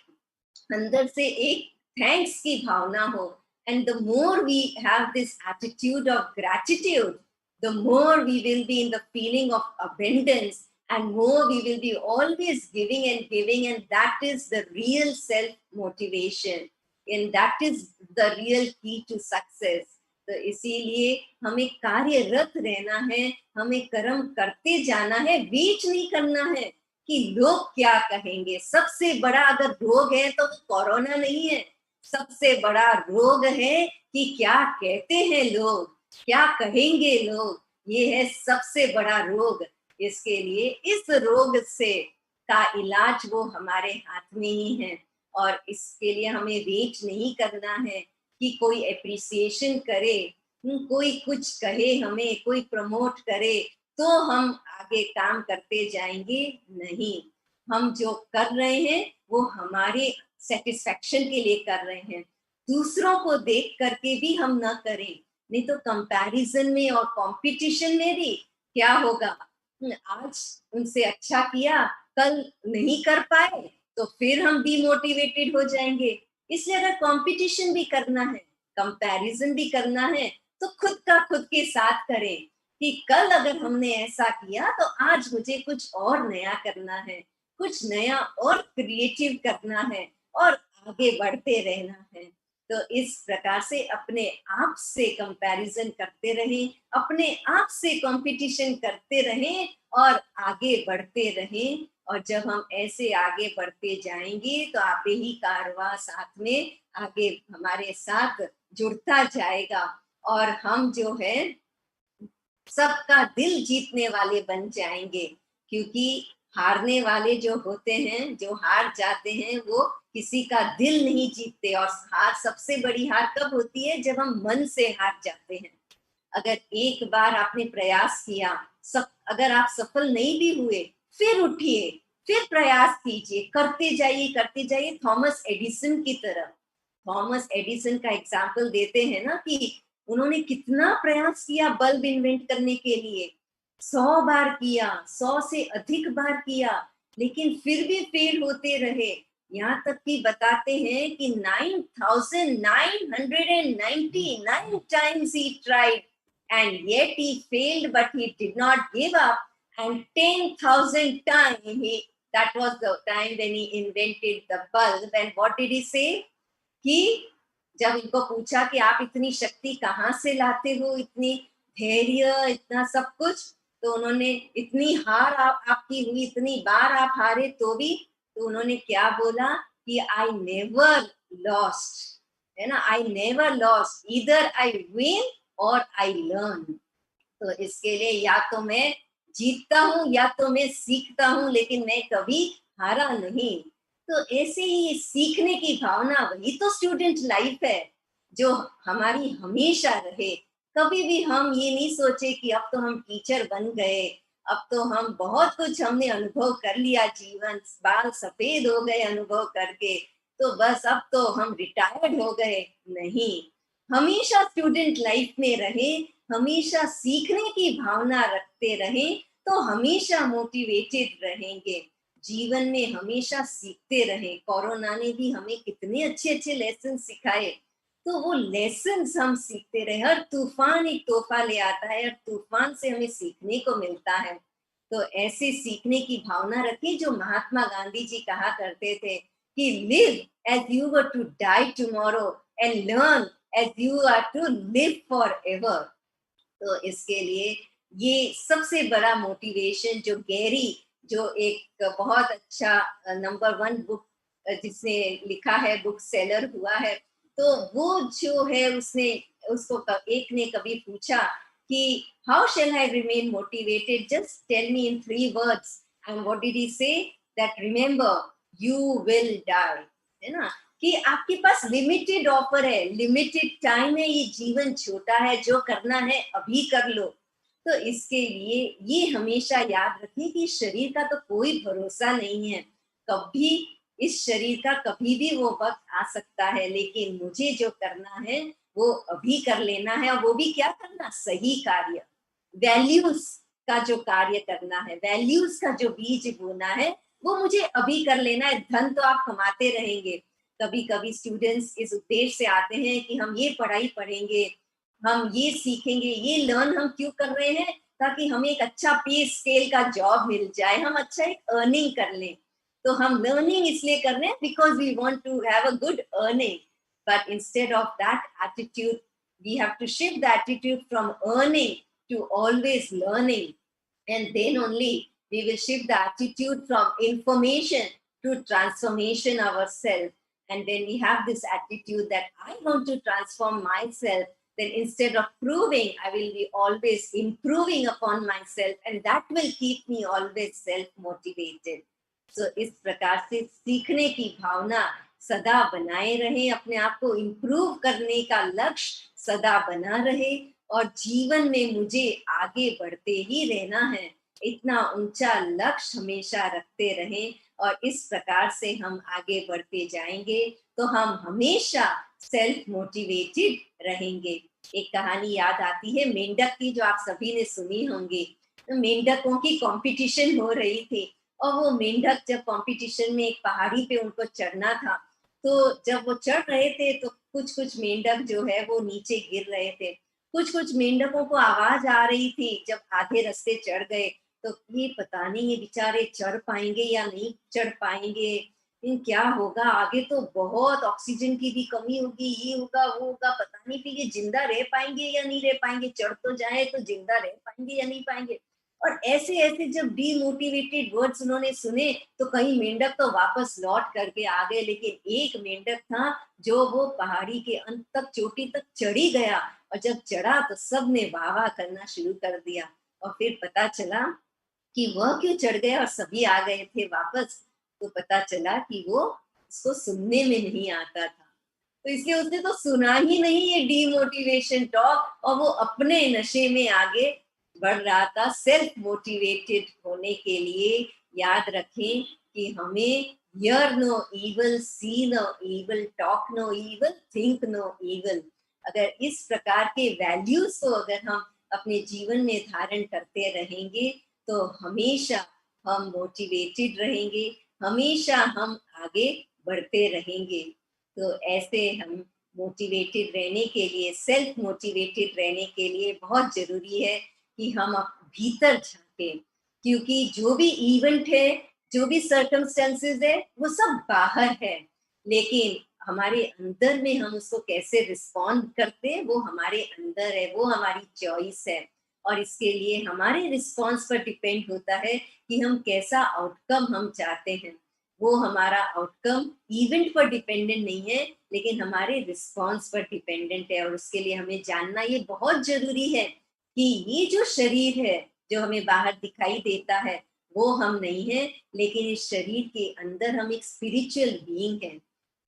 अंदर से एक थैंक्स की भावना हो। And the more we have this attitude of gratitude, the more we will be in the feeling of abundance, and more we will be always giving and giving, and that is the real self motivation, and that is the real key to success. तो इसीलिए हमें कार्यरत रहना है, हमें कर्म करते जाना है, वेट नहीं करना है कि लोग क्या कहेंगे। सबसे बड़ा अगर रोग है तो कोरोना नहीं है, सबसे बड़ा रोग है कि क्या कहते हैं लोग, क्या कहेंगे लोग, ये है सबसे बड़ा रोग। इसके लिए इस रोग से का इलाज वो हमारे हाथ में ही है, और इसके लिए हमें वेट नहीं करना है कि कोई एप्रिसिएशन करे, कोई कुछ कहे, हमें कोई प्रमोट करे तो हम आगे काम करते जाएंगे। नहीं, हम जो कर रहे हैं वो हमारे सेटिस्फैक्शन के लिए कर रहे हैं, दूसरों को देख करके भी हम ना करें, नहीं तो कंपैरिजन में और कंपटीशन में भी क्या होगा, आज उनसे अच्छा किया, कल नहीं कर पाए तो फिर हम डिमोटिवेटेड हो जाएंगे। इसलिए अगर कंपटीशन भी करना है, कंपैरिजन भी करना है, तो खुद का खुद के साथ करें कि कल अगर हमने ऐसा किया तो आज मुझे कुछ और नया करना है, कुछ नया और क्रिएटिव करना है और आगे बढ़ते रहना है। तो इस प्रकार से अपने आप से कंपैरिजन करते रहें, अपने आप से कंपटीशन करते रहें और आगे बढ़ते रहें। और जब हम ऐसे आगे बढ़ते जाएंगे तो आपे ही कारवां साथ में आगे हमारे साथ जुड़ता जाएगा, और हम जो है सबका दिल जीतने वाले बन जाएंगे। क्योंकि हारने वाले जो होते हैं, जो हार जाते हैं, वो किसी का दिल नहीं जीतते। और हार, सबसे बड़ी हार कब होती है, जब हम मन से हार जाते हैं। अगर एक बार आपने प्रयास किया, अगर आप सफल नहीं भी हुए, फिर उठिए, फिर प्रयास कीजिए, करते जाइए। थॉमस एडिसन की तरह, थॉमस एडिसन का एग्जाम्पल देते हैं ना कि उन्होंने कितना प्रयास किया बल्ब इन्वेंट करने के लिए, 100 बार किया, 100 से अधिक बार किया, लेकिन फिर भी फेल होते रहे। यहाँ तक कि बताते हैं कि 9,999 times he tried and yet he failed, but he did not give up. And 10,000 times that was the time when he invented the bulb. And what did he say? कि जब इनको पूछा कि आप इतनी शक्ति कहाँ से लाते हो, इतनी धैर्य, इतना सब कुछ, तो उन्होंने इतनी हार आपकी हुई, इतनी बार आप हारे तो भी, तो उन्होंने क्या बोला कि आई नेवर लॉस्ट, है ना, I never lost, either I win और आई लर्न। तो इसके लिए या तो मैं जीतता हूँ या तो मैं सीखता हूँ, लेकिन मैं कभी हारा नहीं। तो ऐसे ही सीखने की भावना, वही तो स्टूडेंट लाइफ है जो हमारी हमेशा रहे। कभी भी हम ये नहीं सोचे कि अब तो हम टीचर बन गए, अब तो हम बहुत कुछ हमने अनुभव कर लिया, जीवन बाल सफेद हो गए अनुभव करके, तो बस अब तो हम रिटायर्ड हो गए। नहीं, हमेशा स्टूडेंट लाइफ में रहे, हमेशा सीखने की भावना रखते रहें, तो हमेशा मोटिवेटेड रहेंगे। जीवन में हमेशा सीखते रहें। कोरोना ने भी हमें कितने अच्छे अच्छे लेसन सिखाए, तो वो लेसन हम सीखते रहे। हर तूफान एक तोहफा ले आता है, हर तूफान से हमें सीखने को मिलता है। तो ऐसे सीखने की भावना रखें, जो महात्मा गांधी जी कहा करते थे कि live as you were to die tomorrow and learn as you are to live forever. तो इसके लिए ये सबसे बड़ा मोटिवेशन जो गैरी, जो एक बहुत अच्छा नंबर 1 बुक जिसने लिखा है, बुक सेलर हुआ है, तो वो जो है उसने उसको एक ने कभी पूछा कि how shall I remain motivated, just tell me in 3 words, and what did he say, that remember you will die. है ना, कि आपके पास लिमिटेड ऑफर है, लिमिटेड टाइम है, ये जीवन छोटा है, जो करना है अभी कर लो। तो इसके लिए ये हमेशा याद रखें कि शरीर का तो कोई भरोसा नहीं है, कभी इस शरीर का कभी भी वो वक्त आ सकता है, लेकिन मुझे जो करना है वो अभी कर लेना है। और वो भी क्या करना, सही कार्य, वैल्यूज का जो कार्य करना है, वैल्यूज का जो बीज बोना है, वो मुझे अभी कर लेना है। धन तो आप कमाते रहेंगे। कभी कभी स्टूडेंट्स इस उद्देश्य से आते हैं कि हम ये पढ़ाई पढ़ेंगे, हम ये सीखेंगे, ये लर्न हम क्यों कर रहे हैं, ताकि हमें एक अच्छा पे स्केल का जॉब मिल जाए, हम अच्छा एक अर्निंग कर लें। तो हम लर्निंग इसलिए कर रहे हैं because we want to have a good earning, but instead of that attitude we have to shift the attitude from earning to always learning, and then only we will shift the attitude from information to transformation ourselves. And when we have this attitude that I want to transform myself, then instead of proving, I will be always improving upon myself, and that will keep me always self-motivated. So इस प्रकार से सीखने की भावना सदा बनाए रहे, अपने आप को इम्प्रूव करने का लक्ष्य सदा बना रहे, और जीवन में मुझे आगे बढ़ते ही रहना है, इतना ऊंचा लक्ष्य हमेशा रखते रहें। और इस प्रकार से हम आगे बढ़ते जाएंगे तो हम हमेशा सेल्फ मोटिवेटेड रहेंगे। एक कहानी याद आती है मेंढक की, जो आप सभी ने सुनी होंगी। तो मेंढकों की कंपटीशन हो रही थी, और वो मेंढक जब कंपटीशन में एक पहाड़ी पे उनको चढ़ना था, तो जब वो चढ़ रहे थे तो कुछ कुछ मेंढक जो है वो नीचे गिर रहे थे। कुछ कुछ मेंढकों को आवाज आ रही थी जब आधे रास्ते चढ़ गए, तो ये पता नहीं ये बेचारे चढ़ पाएंगे या नहीं चढ़ पाएंगे, क्या होगा आगे, तो बहुत ऑक्सीजन की भी कमी होगी, ये होगा वो होगा, पता नहीं फिर ये जिंदा रह पाएंगे या नहीं रह पाएंगे, चढ़ तो जाए तो जिंदा रह पाएंगे या नहीं पाएंगे। और ऐसे ऐसे जब डीमोटिवेटेड वर्ड्स उन्होंने सुने, तो कई मेंढक तो वापस लौट करके आ गए, लेकिन एक मेंढक था जो वो पहाड़ी के अंत तक, चोटी तक चढ़ी गया, और जब चढ़ा तो सबने वाह वाह करना शुरू कर दिया। और फिर पता चला कि वह क्यों चढ़ गया और सभी आ गए थे वापस, तो पता चला कि वो उसको सुनने में नहीं आता था, तो इसलिए उसने तो सुना ही नहीं ये डीमोटिवेशन टॉक, और वो अपने नशे में आगे बढ़ रहा था। सेल्फ मोटिवेटेड होने के लिए याद रखें कि हमें hear no evil, see no evil, talk no evil, think no evil। अगर इस प्रकार के वैल्यूज को अगर हम अपने जीवन में धारण करते रहेंगे तो हमेशा हम मोटिवेटेड रहेंगे, हमेशा हम आगे बढ़ते रहेंगे। तो ऐसे हम मोटिवेटेड रहने के लिए, सेल्फ मोटिवेटेड रहने के लिए बहुत जरूरी है कि हम भीतर झांकें, क्योंकि जो भी इवेंट है, जो भी सर्कमस्टेंसेस है, वो सब बाहर है, लेकिन हमारे अंदर में हम उसको कैसे रिस्पॉन्ड करते हैं वो हमारे अंदर है, वो हमारी चॉइस है। और इसके लिए हमारे रिस्पॉन्स पर डिपेंड होता है कि हम कैसा आउटकम हम चाहते हैं। वो हमारा आउटकम इवेंट पर डिपेंडेंट नहीं है, लेकिन हमारे रिस्पॉन्स पर डिपेंडेंट है। और उसके लिए हमें जानना ये बहुत जरूरी है कि ये जो शरीर है जो हमें बाहर दिखाई देता है वो हम नहीं है, लेकिन इस शरीर के अंदर हम एक स्पिरिचुअल बीइंग है।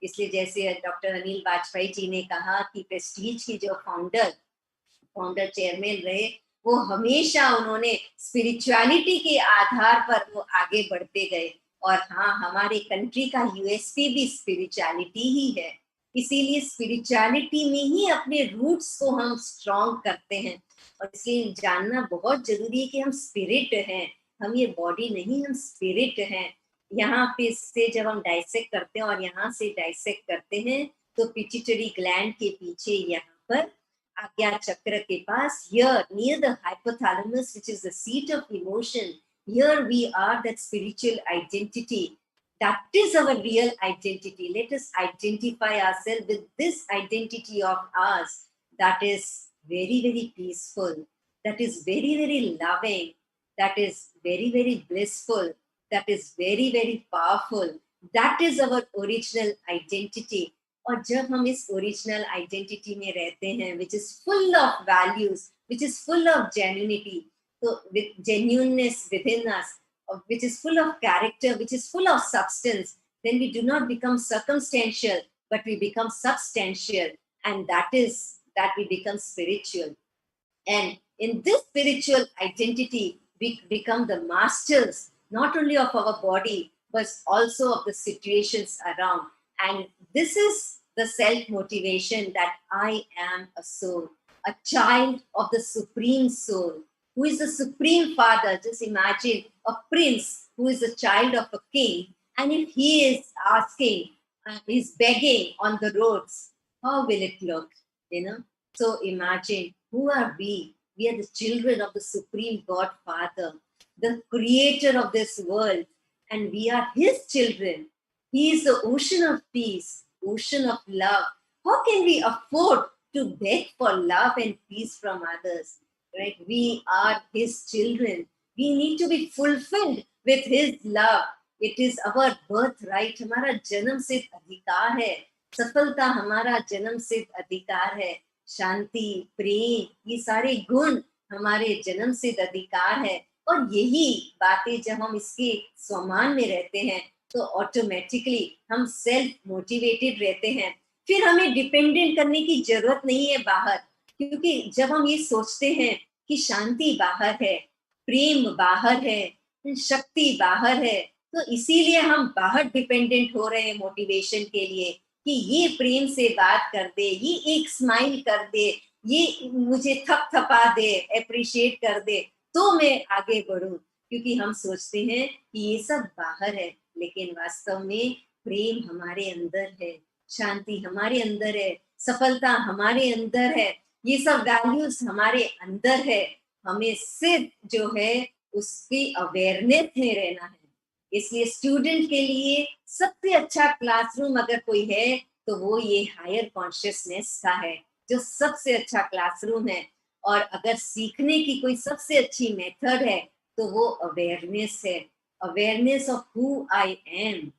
इसलिए जैसे डॉक्टर अनिल वाजपेयी जी ने कहा कि प्रेस्टीज की जो फाउंडर चेयरमैन रहे, वो हमेशा उन्होंने स्पिरिचुअलिटी के आधार पर वो आगे बढ़ते गए। और हाँ, हमारे कंट्री का यूएसपी भी स्पिरिचुअलिटी ही है, इसीलिए स्पिरिचुअलिटी में ही अपने रूट्स को हम स्ट्रॉन्ग करते हैं। और इसलिए जानना बहुत जरूरी है कि हम स्पिरिट हैं, हम ये बॉडी नहीं, हम स्पिरिट हैं। यहाँ पे से जब हम डाइसेक्ट करते हैं और यहाँ से डाइसेक्ट करते हैं तो पिट्यूटरी ग्लैंड के पीछे यहाँ पर आज्ञा चक्र के पास, here near the hypothalamus, which is the seat of emotion, here we are that spiritual identity. That is our real identity. Let us identify ourselves with this identity of ours that is very, very peaceful, that is very, very loving, that is very, very blissful, that is very, very powerful. That is our original identity. और जब हम इस original identity में रहते हैं, which is full of values, which is full of genuinity, so with genuineness within us, which is full of character, which is full of substance, then we do not become circumstantial, but we become substantial, and that is that we become spiritual. And in this spiritual identity, we become the masters, not only of our body, but also of the situations around. And this is the self-motivation that I am a soul, a child of the Supreme Soul, who is the Supreme Father. Just imagine a prince who is a child of a king, and if he is asking, he's begging on the roads, how will it look? You know? So imagine, who are we? We are the children of the Supreme God Father, the creator of this world, and we are his children. He is the ocean of peace, ocean of love. How can we afford to beg for love and peace from others? Right? We are his children. We need to be fulfilled with his love. It is our birthright. हमारा जन्म सिद्ध अधिकार है. सफलता हमारा जन्म सिद्ध अधिकार है. शांति, प्रेम, ये सारे गुण हमारे जन्म सिद्ध अधिकार है. और यही बातें जब हम इसके स्वमान में रहते हैं तो ऑटोमेटिकली हम सेल्फ मोटिवेटेड रहते हैं. फिर हमें डिपेंडेंट करने की जरूरत नहीं है बाहर, क्योंकि जब हम ये सोचते हैं कि शांति बाहर है, प्रेम बाहर है, शक्ति बाहर है, तो इसीलिए हम बाहर डिपेंडेंट हो रहे हैं मोटिवेशन के लिए कि ये प्रेम से बात कर दे, ये एक स्माइल कर दे, ये मुझे थपथपा दे, अप्रिशिएट कर दे, तो मैं आगे बढ़ूं. क्योंकि हम सोचते हैं कि ये सब बाहर है, लेकिन वास्तव में प्रेम हमारे अंदर है, शांति हमारे अंदर है, सफलता हमारे अंदर है, ये सब वैल्यूज हमारे अंदर है. हमें सिर्फ जो है उसकी अवेयरनेस में रहना है. इसलिए स्टूडेंट के लिए सबसे अच्छा क्लासरूम अगर कोई है तो वो ये हायर कॉन्शियसनेस का है, जो सबसे अच्छा क्लासरूम है. और अगर सीखने की कोई सबसे अच्छी मेथड है तो वो अवेयरनेस है. Awareness of who I am,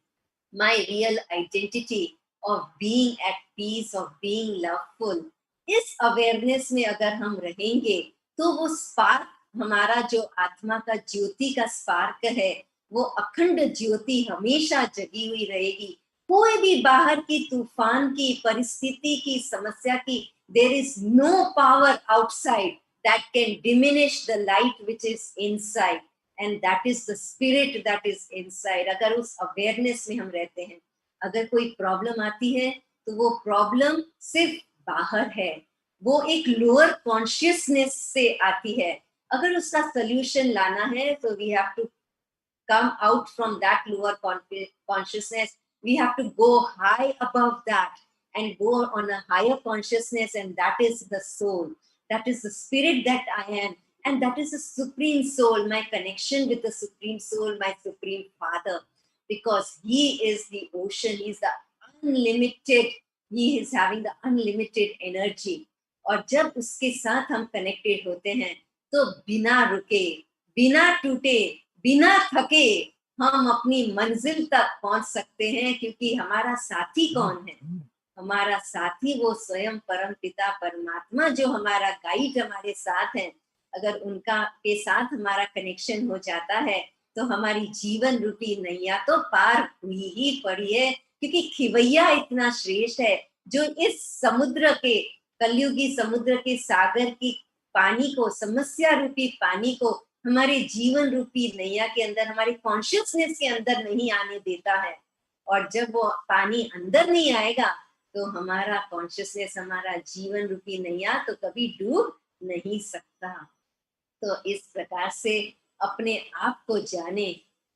my real identity of being at peace, of being loveful. इस awareness में अगर हम रहेंगे तो वो स्पार्क, हमारा जो आत्मा का ज्योति का स्पार्क है, वो अखंड ज्योति हमेशा जगी हुई रहेगी. कोई भी बाहर की तूफान की परिस्थिति की समस्या की, there is no power outside that can diminish the light which is inside. And that is the spirit that is inside. अगर उस अवेयरनेस में हम रहते हैं, अगर कोई प्रॉब्लम आती है तो वो प्रॉब्लम सिर्फ बाहर है, वो एक लोअर कॉन्शियसनेस से आती है. अगर उसका सोल्यूशन लाना है तो we have to come out from that lower consciousness. We have to go high above that and go on a higher consciousness, and that is the soul. That is the spirit that I am. And that is the Supreme Soul, my connection with the Supreme Soul, my Supreme Father. Because He is the ocean, He is the unlimited, He is having the unlimited energy. और जब उसके साथ हम connected होते हैं तो बिना रुके, बिना टूटे, बिना थके हम अपनी मंजिल तक पहुंच सकते हैं. क्योंकि हमारा साथी कौन है? हमारा साथी वो स्वयं परम पिता परमात्मा, जो हमारा गाइड हमारे साथ है. अगर उनका के साथ हमारा कनेक्शन हो जाता है तो हमारी जीवन रूपी नैया तो पार हुई ही पड़ी है. क्योंकि खिवैया इतना श्रेष्ठ है जो इस समुद्र के, कलयुगी समुद्र के सागर की पानी को, समस्या रूपी पानी को हमारे जीवन रूपी नैया के अंदर, हमारे कॉन्शियसनेस के अंदर नहीं आने देता है। और जब वो पानी अंदर नहीं आएगा तो हमारा कॉन्शियसनेस, हमारा जीवन रूपी नैया तो कभी डूब नहीं सकता। तो इस प्रकार से अपने आप को जाने,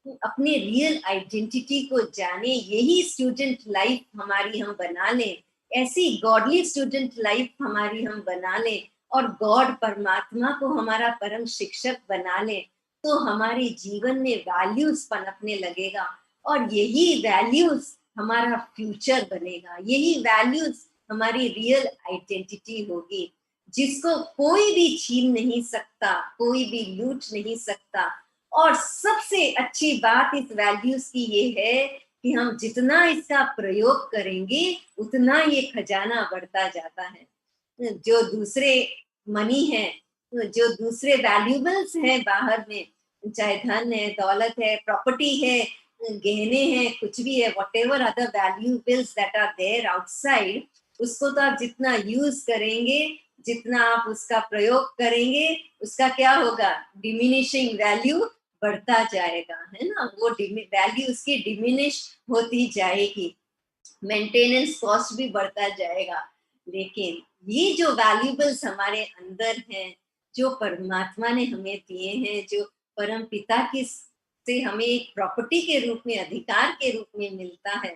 अपने रियल आइडेंटिटी को जाने, यही स्टूडेंट लाइफ हमारी हम बना लें, ऐसी गॉडली स्टूडेंट लाइफ हमारी हम बना लें और गॉड परमात्मा को हमारा परम शिक्षक बना लें, तो हमारे जीवन में वैल्यूज पनपने लगेगा और यही वैल्यूज हमारा फ्यूचर बनेगा, यही वैल्यूज हमारी रियल आइडेंटिटी होगी, जिसको कोई भी छीन नहीं सकता, कोई भी लूट नहीं सकता। और सबसे अच्छी बात इस वैल्यूज की ये है कि हम जितना इसका प्रयोग करेंगे उतना ये खजाना बढ़ता जाता है। जो दूसरे मनी है, जो दूसरे वैल्यूबल्स हैं बाहर में, चाहे धन है, दौलत है, प्रॉपर्टी है, गहने हैं, कुछ भी है, whatever other valuables that are there outside, उसको तो आप जितना यूज करेंगे, जितना आप उसका प्रयोग करेंगे, उसका क्या होगा, डिमिनिशिंग वैल्यू बढ़ता जाएगा, है ना। वो वैल्यू उसकी डिमिनिश होती जाएगी, मेंटेनेंस कॉस्ट भी बढ़ता जाएगा। लेकिन ये जो वैल्यूबल्स हमारे अंदर हैं, जो परमात्मा ने हमें दिए हैं, जो परम पिता की से हमें एक प्रॉपर्टी के रूप में, अधिकार के रूप में मिलता है,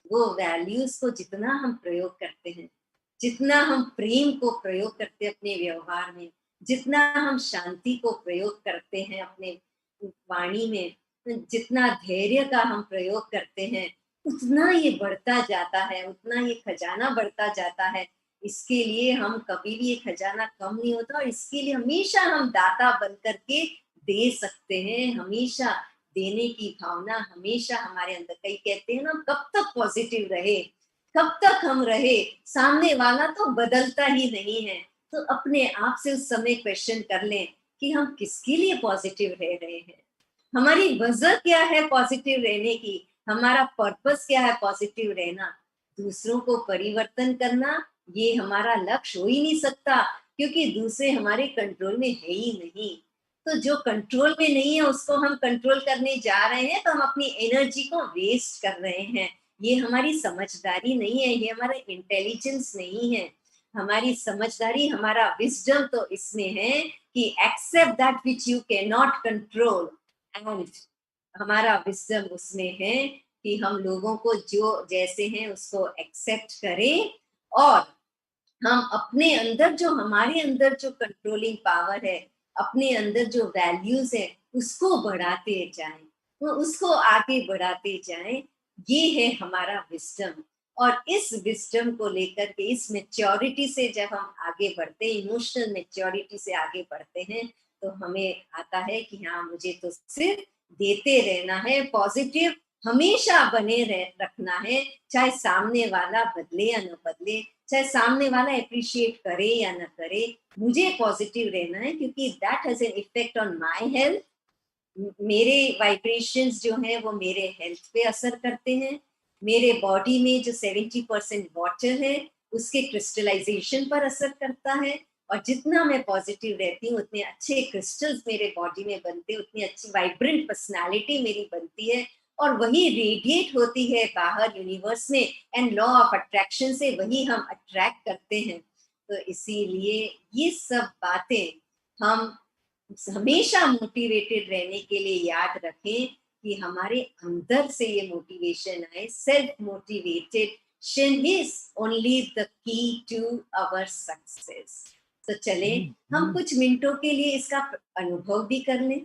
वो वैल्यूज को जितना हम प्रयोग करते हैं, जितना हम प्रेम को प्रयोग करते हैं अपने व्यवहार में, जितना हम शांति को प्रयोग करते हैं अपने वाणी में, जितना धैर्य का हम प्रयोग करते हैं, उतना ये बढ़ता जाता है, उतना ये खजाना बढ़ता जाता है। इसके लिए हम कभी भी ये खजाना कम नहीं होता और इसके लिए हमेशा हम दाता बन करके दे सकते हैं। हमेशा देने की भावना हमेशा हमारे अंदर, कई कहते हैं ना, कब तक पॉजिटिव रहे, कब तक हम रहे, सामने वाला तो बदलता ही नहीं है। तो अपने आप से उस समय क्वेश्चन कर लें कि हम किसके लिए पॉजिटिव रह रहे हैं, हमारी वजह क्या है पॉजिटिव रहने की, हमारा पर्पस क्या है पॉजिटिव रहना। दूसरों को परिवर्तन करना ये हमारा लक्ष्य हो ही नहीं सकता, क्योंकि दूसरे हमारे कंट्रोल में है ही नहीं। तो जो कंट्रोल में नहीं है उसको हम कंट्रोल करने जा रहे हैं, तो हम अपनी एनर्जी को वेस्ट कर रहे हैं। ये हमारी समझदारी नहीं है, ये हमारा इंटेलिजेंस नहीं है। हमारी समझदारी, हमारा विजडम तो इसमें है कि except that which you can not control, एंड हमारा विजडम उसमें है कि हम लोगों को जो जैसे हैं उसको एक्सेप्ट करें और हम अपने अंदर जो, हमारे अंदर जो कंट्रोलिंग पावर है, अपने अंदर जो वैल्यूज है, उसको बढ़ाते जाएं, तो उसको आगे बढ़ाते जाएं। ये है हमारा विजडम। और इस विजडम को लेकर के, इस मैच्योरिटी से जब हम आगे बढ़ते, इमोशनल मैच्योरिटी से आगे बढ़ते हैं, तो हमें आता है कि हाँ, मुझे तो सिर्फ देते रहना है, पॉजिटिव हमेशा बने रखना है, चाहे सामने वाला बदले या न बदले, चाहे सामने वाला अप्रिशिएट करे या न करे, मुझे पॉजिटिव रहना है, क्योंकि that has an effect on my health. मेरे वाइब्रेशंस जो हैं वो मेरे हेल्थ पे असर करते हैं। मेरे बॉडी में जो 70% वाटर है उसके क्रिस्टलाइजेशन पर असर करता है, और जितना मैं पॉजिटिव रहती हूँ उतने अच्छे क्रिस्टल्स मेरे बॉडी में बनते हैं, उतनी अच्छी वाइब्रेंट पर्सनालिटी मेरी बनती है, और वही रेडिएट होती है बाहर यूनिवर्स में, एंड लॉ ऑफ अट्रैक्शन से वही हम अट्रैक्ट करते हैं। तो इसीलिए ये सब बातें हम हमेशा मोटिवेटेड रहने के लिए याद रखें कि हमारे अंदर से ये मोटिवेशन आए। Self motivated is only the key to our success. तो चले हम कुछ मिनटों के लिए इसका अनुभव भी कर लें,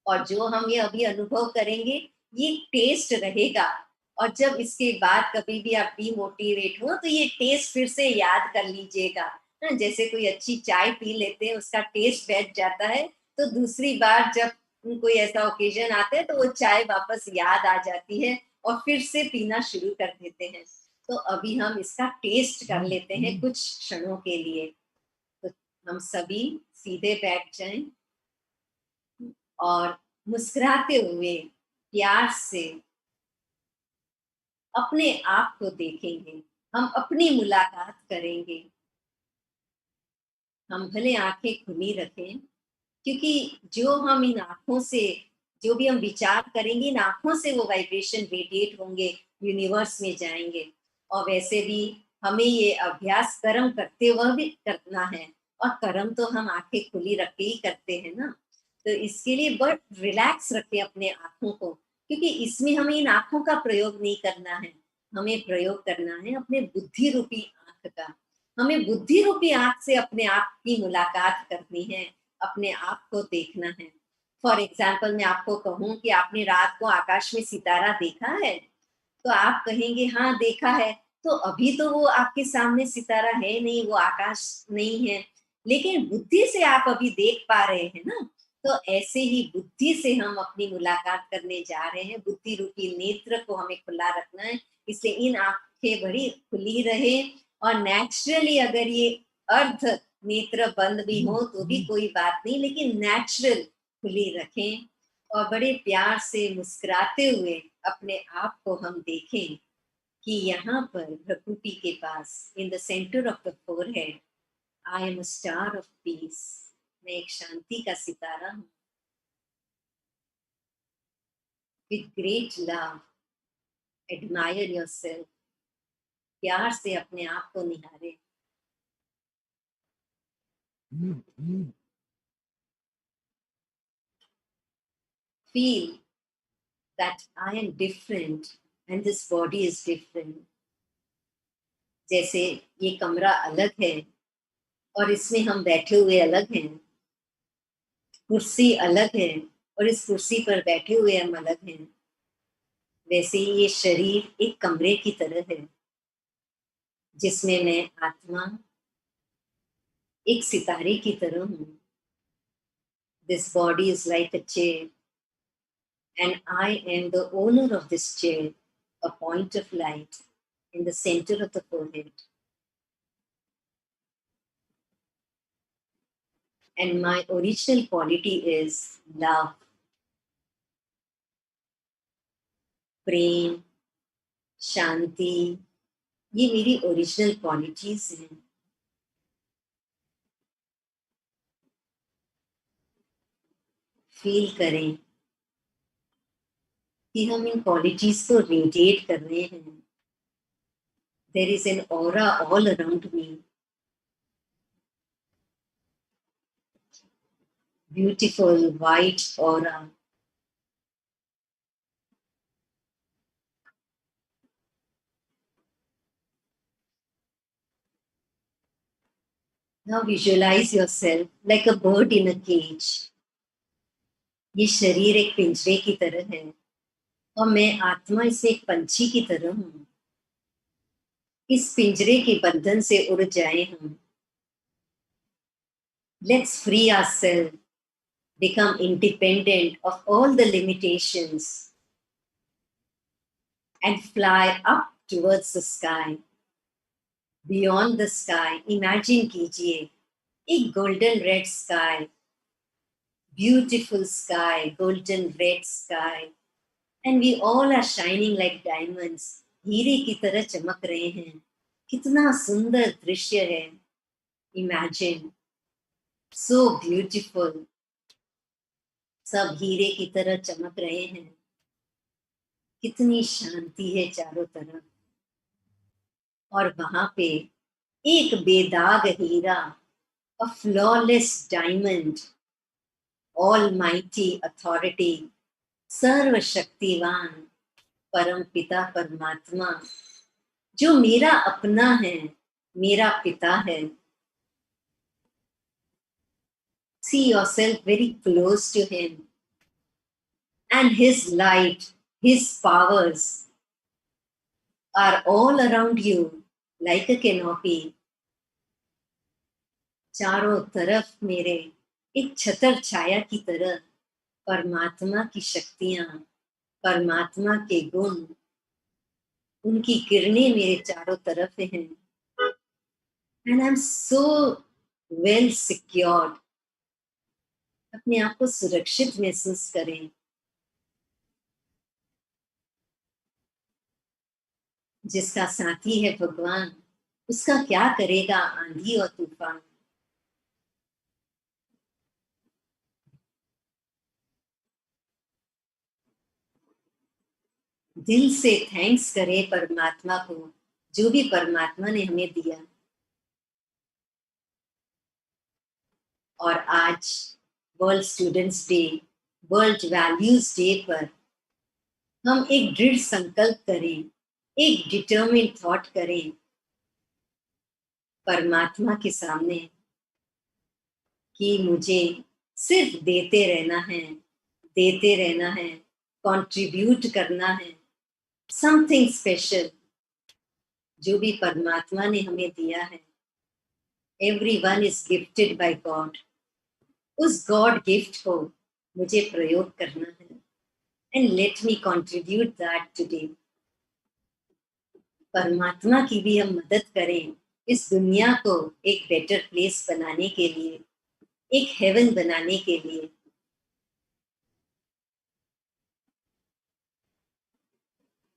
और जो हम ये अभी अनुभव करेंगे ये टेस्ट रहेगा, और जब इसके बाद कभी भी आप डीमोटिवेट हो तो ये टेस्ट फिर से याद कर लीजिएगा। जैसे कोई अच्छी चाय पी लेते हैं, उसका टेस्ट बैठ जाता है, तो दूसरी बार जब कोई ऐसा ओकेजन आता है तो वो चाय वापस याद आ जाती है और फिर से पीना शुरू कर देते हैं। तो अभी हम इसका टेस्ट कर लेते हैं कुछ क्षणों के लिए। तो हम सभी सीधे बैठ जाएं और मुस्कुराते हुए प्यार से अपने आप को देखेंगे, हम अपनी मुलाकात करेंगे। हम भले आंखें खुली रखें, क्योंकि जो हम इन आंखों से, जो भी हम विचार करेंगे, इन आंखों से वो वाइब्रेशन रेडिएट होंगे, यूनिवर्स में जाएंगे। और वैसे भी हमें ये अभ्यास कर्म करते हुए भी करना है, और कर्म तो हम आंखें खुली रख के ही करते हैं ना। तो इसके लिए बट रिलैक्स रखें अपने आंखों को, क्योंकि इसमें हमें इन आंखों का प्रयोग नहीं करना है, हमें प्रयोग करना है अपने बुद्धि रूपी आंख का। हमें बुद्धि रूपी आंख से अपने आप की मुलाकात करनी है, अपने आप को देखना है। फॉर एग्जाम्पल मैं आपको कहूँ कि आपने रात को आकाश में सितारा देखा है, तो आप कहेंगे हाँ देखा है, तो अभी तो वो आपके सामने सितारा है नहीं, वो आकाश नहीं है, लेकिन बुद्धि से आप अभी देख पा रहे हैं ना। तो ऐसे ही बुद्धि से हम अपनी मुलाकात करने जा रहे हैं, बुद्धि रूपी नेत्र को हमें खुला रखना है। इसलिए इन आंखें बड़ी खुली रहे, और नेचुरली अगर ये अर्ध नेत्र बंद भी हो तो भी कोई बात नहीं, लेकिन नेचुरल खुली रखें, और बड़े प्यार से मुस्कुराते हुए अपने आप को हम देखें कि यहाँ पर प्रकृति के पास, in the centre of the forehead, I am a star of peace, मैं एक शांति का सितारा हूँ। With great love admire yourself, प्यार से अपने आप को निहारें। Feel that I am different and this body is different. जैसे ये कमरा अलग है और इसमें हम बैठे हुए अलग हैं, कुर्सी अलग है और इस कुर्सी पर बैठे हुए हम अलग हैं, वैसे ही ये शरीर एक कमरे की तरह है जिसमें मैं आत्मा एक सितारे की तरह हूँ। This body is like a chair and I am the owner of this chair, a point of light in the center of the forehead. And my original quality is love, प्रेम, शांति, ये मेरी ओरिजिनल क्वालिटीज हैं। Feel करें कि हम इन qualities को radiate कर रहे हैं। There is an aura all around me, beautiful white aura. Now visualize yourself like a bird in a cage. ये शरीर एक पिंजरे की तरह है और मैं आत्मा इसे एक पंछी की तरह हूँ। इस पिंजरे के बंधन से उड़ जाए हम। Let's free ourselves, become independent of all the limitations and fly up towards the sky. Beyond the sky, imagine कीजिए एक golden red sky, beautiful sky, golden red sky, and we all are shining like diamonds. हीरे की तरह चमक रहे हैं। कितना सुंदर दृश्य है। Imagine, so beautiful. सब हीरे की तरह चमक रहे हैं। कितनी शांति है चारों तरफ। और वहां पे एक बेदाग हीरा, a flawless diamond, almighty authority, सर्वशक्तिवान परम पिता परमात्मा, जो मेरा अपना है, मेरा पिता है। See yourself very close to him, and his light, his powers are all around you like a canopy. चारों तरफ मेरे एक छतर छाया की तरह परमात्मा की शक्तियां, परमात्मा के गुण, उनकी किरणें मेरे चारों तरफ हैं। And I'm so well secured. अपने आप को सुरक्षित महसूस करें। जिसका साथी है भगवान, उसका क्या करेगा आंधी और तूफान। दिल से थैंक्स करें परमात्मा को, जो भी परमात्मा ने हमें दिया। और आज world students day, world values day पर हम एक दृढ़ संकल्प करें, एक डिटर्मिन्ड थॉट करें परमात्मा के सामने कि मुझे सिर्फ देते रहना है, देते रहना है, कंट्रीब्यूट करना है, समथिंग स्पेशल जो भी परमात्मा ने हमें दिया है। Everyone is gifted bye God. उस गॉड गिफ्ट को मुझे प्रयोग करना है, and let me contribute that today. परमात्मा की भी हम मदद करें इस दुनिया को एक बेटर प्लेस बनाने के लिए, एक हेवन बनाने के लिए।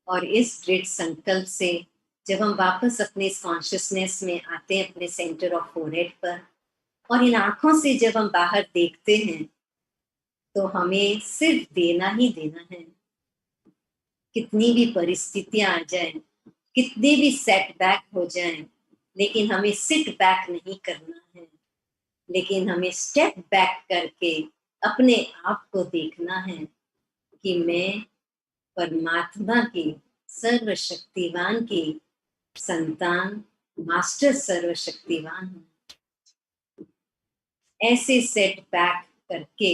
और इस दृढ़ संकल्प से जब हम वापस अपने इस कॉन्शियसनेस में आते हैं, अपने सेंटर ऑफ फोरहेड पर, और इन आंखों से जब हम बाहर देखते हैं तो हमें सिर्फ देना ही देना है। कितनी भी परिस्थितियां आ जाएं, कितने भी सेटबैक हो जाएं, लेकिन हमें सिट बैक नहीं करना है, लेकिन हमें स्टेप बैक करके अपने आप को देखना है कि मैं परमात्मा की, सर्वशक्तिवान की संतान, मास्टर सर्वशक्तिवान हूं। ऐसे सेट बैक करके,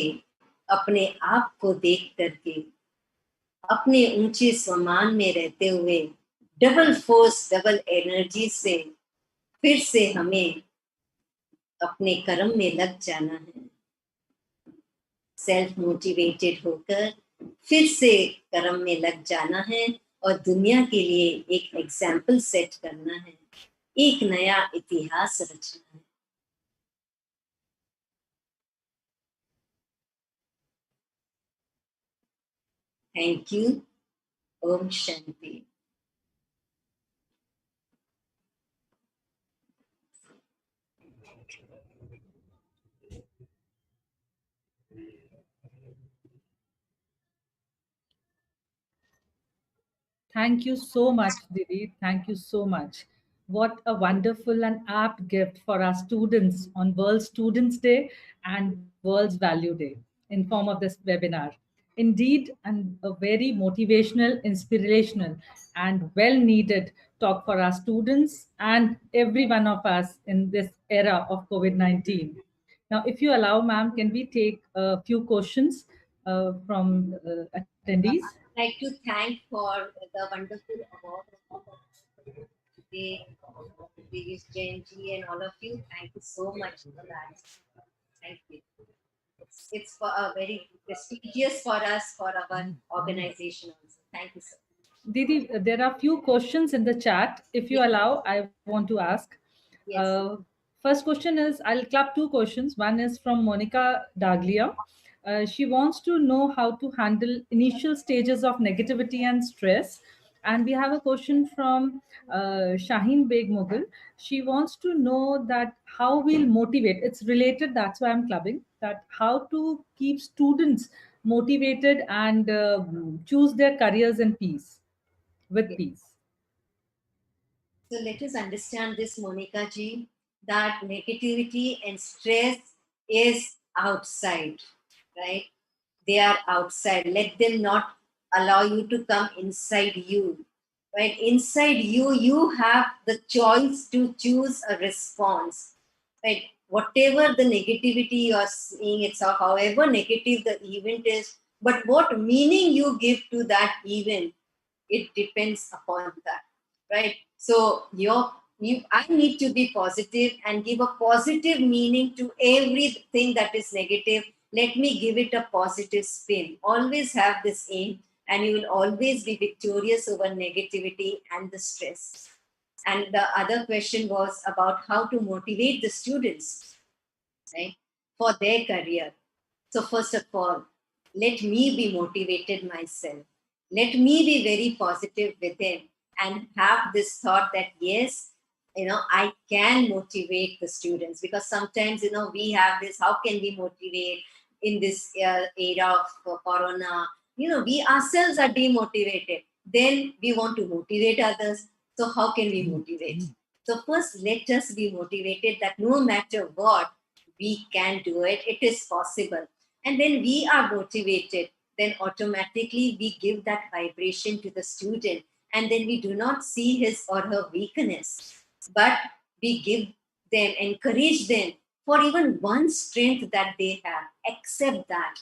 अपने आप को देख करके, अपने ऊंचे स्वमान में रहते हुए डबल फोर्स, डबल एनर्जी से फिर से हमें अपने कर्म में लग जाना है। सेल्फ मोटिवेटेड होकर फिर से कर्म में लग जाना है और दुनिया के लिए एक एग्जाम्पल सेट करना है, एक नया इतिहास रचना है। Thank you. ओम शांति। Thank you so much, Didi. Thank you so much. What a wonderful and apt gift for our students on World Students Day and World's Value Day in form of this webinar. Indeed, and a very motivational, inspirational, and well needed talk for our students and every one of us in this era of COVID-19. Now, if you allow, ma'am, can we take a few questions from attendees? I'd like to thank for the wonderful award today, Davish, Jain ji, and all of you. Thank you so much for that. Thank you. It's for a very prestigious for us, for our organization also. Thank you, sir. Didi, there are few questions in the chat. If you Yes. allow, I want to ask. Yes. First question is, I'll club two questions. One is from Monica Daglia. She wants to know how to handle initial stages of negativity and stress. And we have a question from Shaheen Beg Mughal. She wants to know that how we'll motivate. It's related, that's why I'm clubbing, that how to keep students motivated and choose their careers in peace, with Yes. peace. So let us understand this, Monica ji, that negativity and stress is outside, right? They are outside. Let them not allow you to come inside you, right? Inside you, you have the choice to choose a response, right? Whatever the negativity you are seeing, it's however negative the event is, but what meaning you give to that event, it depends upon that, right? So I need to be positive and give a positive meaning to everything that is negative. Let me give it a positive spin. Always have this aim, and you will always be victorious over negativity and the stress. And the other question was about how to motivate the students, right, for their career. So first of all, let me be motivated myself. Let me be very positive within and have this thought that, yes, I can motivate the students, because sometimes, we have this, how can we motivate in this era of corona? We ourselves are demotivated. then we want to motivate others. So how can we motivate? So first, let us be motivated that no matter what, we can do it. It is possible. And when we are motivated, then automatically we give that vibration to the student. And then we do not see his or her weakness, but we give them, encourage them for even one strength that they have. Accept that.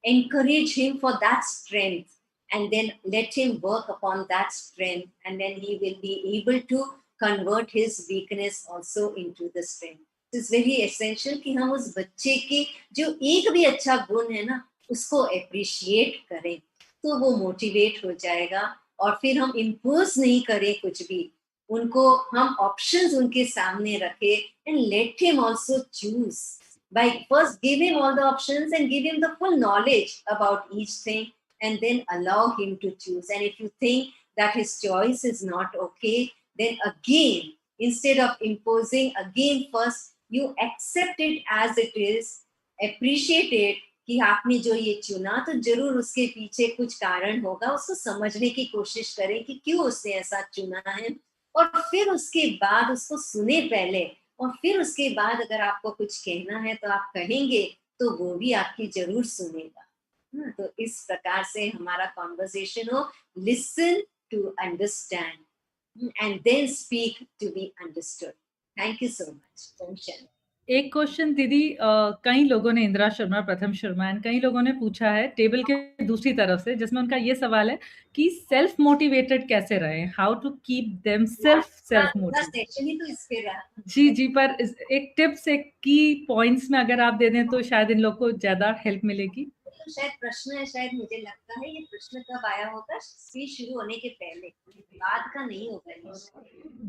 Encourage him for that strength, and then let him work upon that strength, and then he will be able to convert his weakness also into the strength. It's very essential कि हम उस बच्चे के जो एक भी अच्छा गुण है ना, उसको अप्रिशिएट करें, तो वो मोटिवेट हो जाएगा. और फिर हम इम्पोज नहीं करें कुछ भी, उनको हम ऑप्शंस उनके सामने रखें, and let him also choose. By first give him all the options and give him the full knowledge about each thing, and then allow him to choose. And if you think that his choice is not okay, then again, instead of imposing, again first you accept it as it is, appreciate it कि आपने जो ये चुना तो जरूर उसके पीछे कुछ कारण होगा, उसको समझने की कोशिश करें कि क्यों उसने ऐसा चुना है, और फिर उसके बाद उसको सुने पहले, और फिर उसके बाद अगर आपको कुछ कहना है तो आप कहेंगे, तो वो भी आपकी जरूर सुनेगा. तो इस प्रकार से हमारा कॉन्वर्सेशन हो, listen to understand and then speak to be understood. Thank you so much. एक क्वेश्चन दीदी, कई लोगों ने, इंदिरा शर्मा, प्रथम शर्मा एंड कई लोगों ने पूछा है टेबल के दूसरी तरफ से, जिसमें उनका ये सवाल है कि सेल्फ मोटिवेटेड कैसे रहें, how to keep them self motivated. जी, पर एक टिप्स, एक की पॉइंट्स में अगर आप दे दें तो शायद इन लोग को ज्यादा हेल्प मिलेगी. तो शायद प्रश्न है, शायद मुझे लगता है ये प्रश्न कब आया होगा, स्पीच शुरू होने के पहले, बाद का नहीं होगा.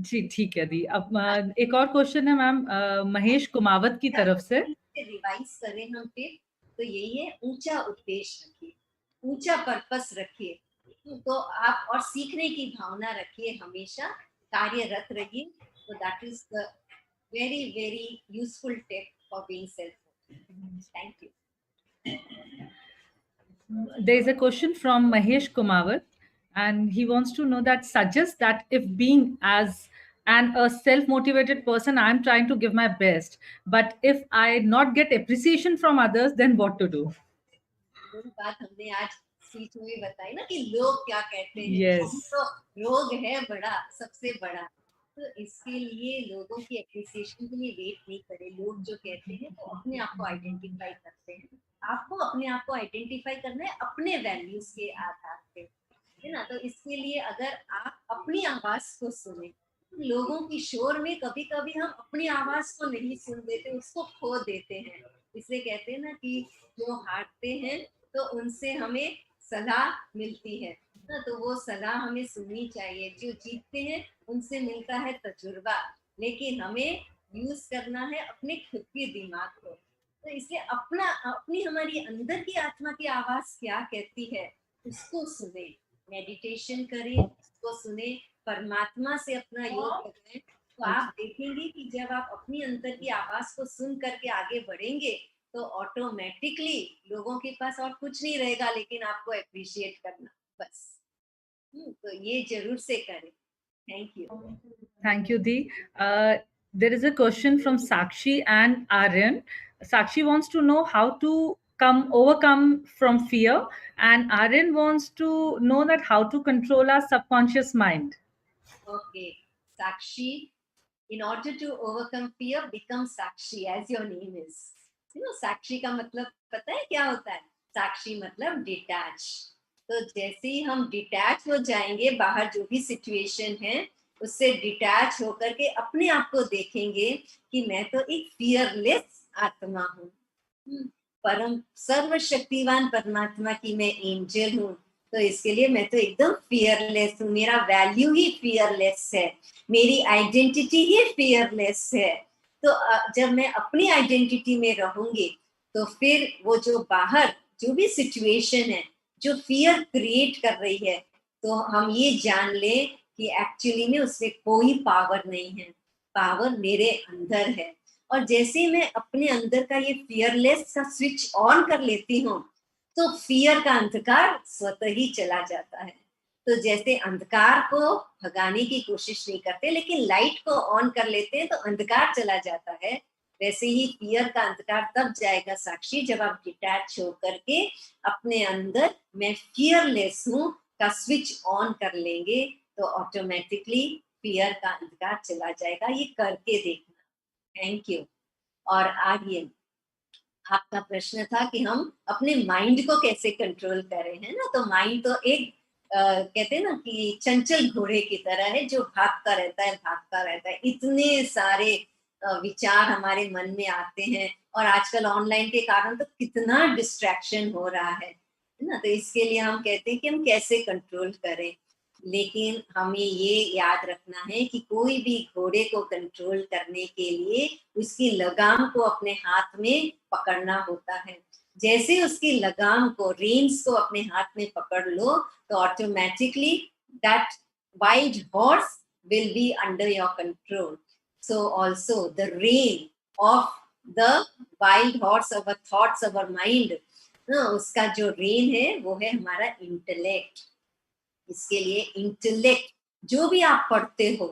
जी ठीक है दी. अब एक और क्वेश्चन है मैम, महेश कुमावत की तरफ से. रिवाइज करें हम फिर, तो यही है, ऊंचा उद्देश्य रखिए, ऊंचा पर्पस रखिए, तो आप और सीखने की भावना रखिए, हमेशा कार्यरत रहिए. तो that is the very very useful tip for being self. Thank you. There is a question from Mahesh Kumawat, and he wants to know that suggests that if being as a self-motivated person, I'm trying to give my best, but if I not get appreciation from others, then what to do? बात हमने आज speech में बताई ना कि लोग क्या कहते हैं. Yes. तो रोग है बड़ा, सबसे बड़ा, तो इसके लिए लोगों की एप्रिसिएशन के लिए वेट नहीं करें. लोग जो कहते हैं तो अपने आप को आइडेंटिफाई करते हैं. आपको अपने आप को आइडेंटिफाई करना है अपने वैल्यूज के आधार पे, है ना. तो इसके लिए अगर आप अपनी आवाज को सुने, लोगों की शोर में कभी कभी हम अपनी आवाज को नहीं सुन देते, उसको खो देते हैं. इसलिए कहते हैं ना कि जो हारते हैं तो उनसे हमें सलाह मिलती है ना, तो वो सलाह हमें सुननी चाहिए. जो जीतते हैं उनसे मिलता है तजुर्बा, लेकिन हमें यूज करना है अपने खुद के दिमाग को. तो इसलिए अपनी हमारी अंदर की आत्मा की आवाज क्या कहती है, उसको सुने, मेडिटेशन करें, उसको सुने, परमात्मा से अपना योग लगाएं, तो आप देखेंगे कि जब आप अपनी अंदर की आवाज को सुन करके आगे बढ़ेंगे, तो ऑटोमेटिकली लोगों के पास और कुछ नहीं रहेगा, लेकिन आपको अप्रिशिएट करना बस. तो ये जरूर से करें. Thank you. Thank you, Dee. There is a question from Sakshi and Aryan. Sakshi wants to know how to overcome from fear, and Aryan wants to know that how to control our subconscious mind. Okay, Sakshi, in order to overcome fear, become Sakshi as your name is. You know, Sakshi का मतलब पता है क्या होता है? Sakshi मतलब detach. तो जैसे ही हम डिटैच हो जाएंगे, बाहर जो भी सिचुएशन है उससे डिटैच होकर के अपने आप को देखेंगे कि मैं तो एक फियरलेस आत्मा हूँ, परम सर्वशक्तिवान परमात्मा की मैं एंजल हूँ. तो इसके लिए मैं तो एकदम फियरलेस हूँ, मेरा वैल्यू ही फियरलेस है, मेरी आइडेंटिटी ही फियरलेस है. तो जब मैं अपनी आइडेंटिटी में रहूंगी, तो फिर वो जो बाहर जो भी सिचुएशन है जो फियर क्रिएट कर रही है, तो हम ये जान ले कि एक्चुअली में उसमें कोई पावर नहीं है, पावर मेरे अंदर है. और जैसे मैं अपने अंदर का ये फियरलेस का स्विच ऑन कर लेती हूँ, तो फियर का अंधकार स्वतः ही चला जाता है. तो जैसे अंधकार को भगाने की कोशिश नहीं करते लेकिन लाइट को ऑन कर लेते हैं तो अंधकार चला जाता है, वैसे ही फियर का अंधकार तब जाएगा साक्षी जब आप डिटैच होकर के अपने अंदर मैं फियरलेस हूँ का स्विच ऑन कर लेंगे तो ऑटोमेटिकली फियर का अंधकार चला जाएगा। ये करके देखना। Thank you. और आगे आपका प्रश्न था कि हम अपने माइंड को कैसे कंट्रोल करें, है ना। तो माइंड तो एक कहते हैं ना कि चंचल घोड़े की तरह है जो भागता रहता है। इतने सारे विचार हमारे मन में आते हैं और आजकल ऑनलाइन के कारण तो कितना डिस्ट्रैक्शन हो रहा है ना। तो इसके लिए हम कहते हैं कि हम कैसे कंट्रोल करें, लेकिन हमें ये याद रखना है कि कोई भी घोड़े को कंट्रोल करने के लिए उसकी लगाम को अपने हाथ में पकड़ना होता है। जैसे उसकी लगाम को, रेन्स को अपने हाथ में पकड़ लो तो automatically that wild horse will be under your control. So also the rain of the wild horse of our thoughts, our mind, उसका जो रेन है वो है हमारा इंटेलेक्ट। इसके लिए इंटेलेक्ट, जो भी आप पढ़ते हो,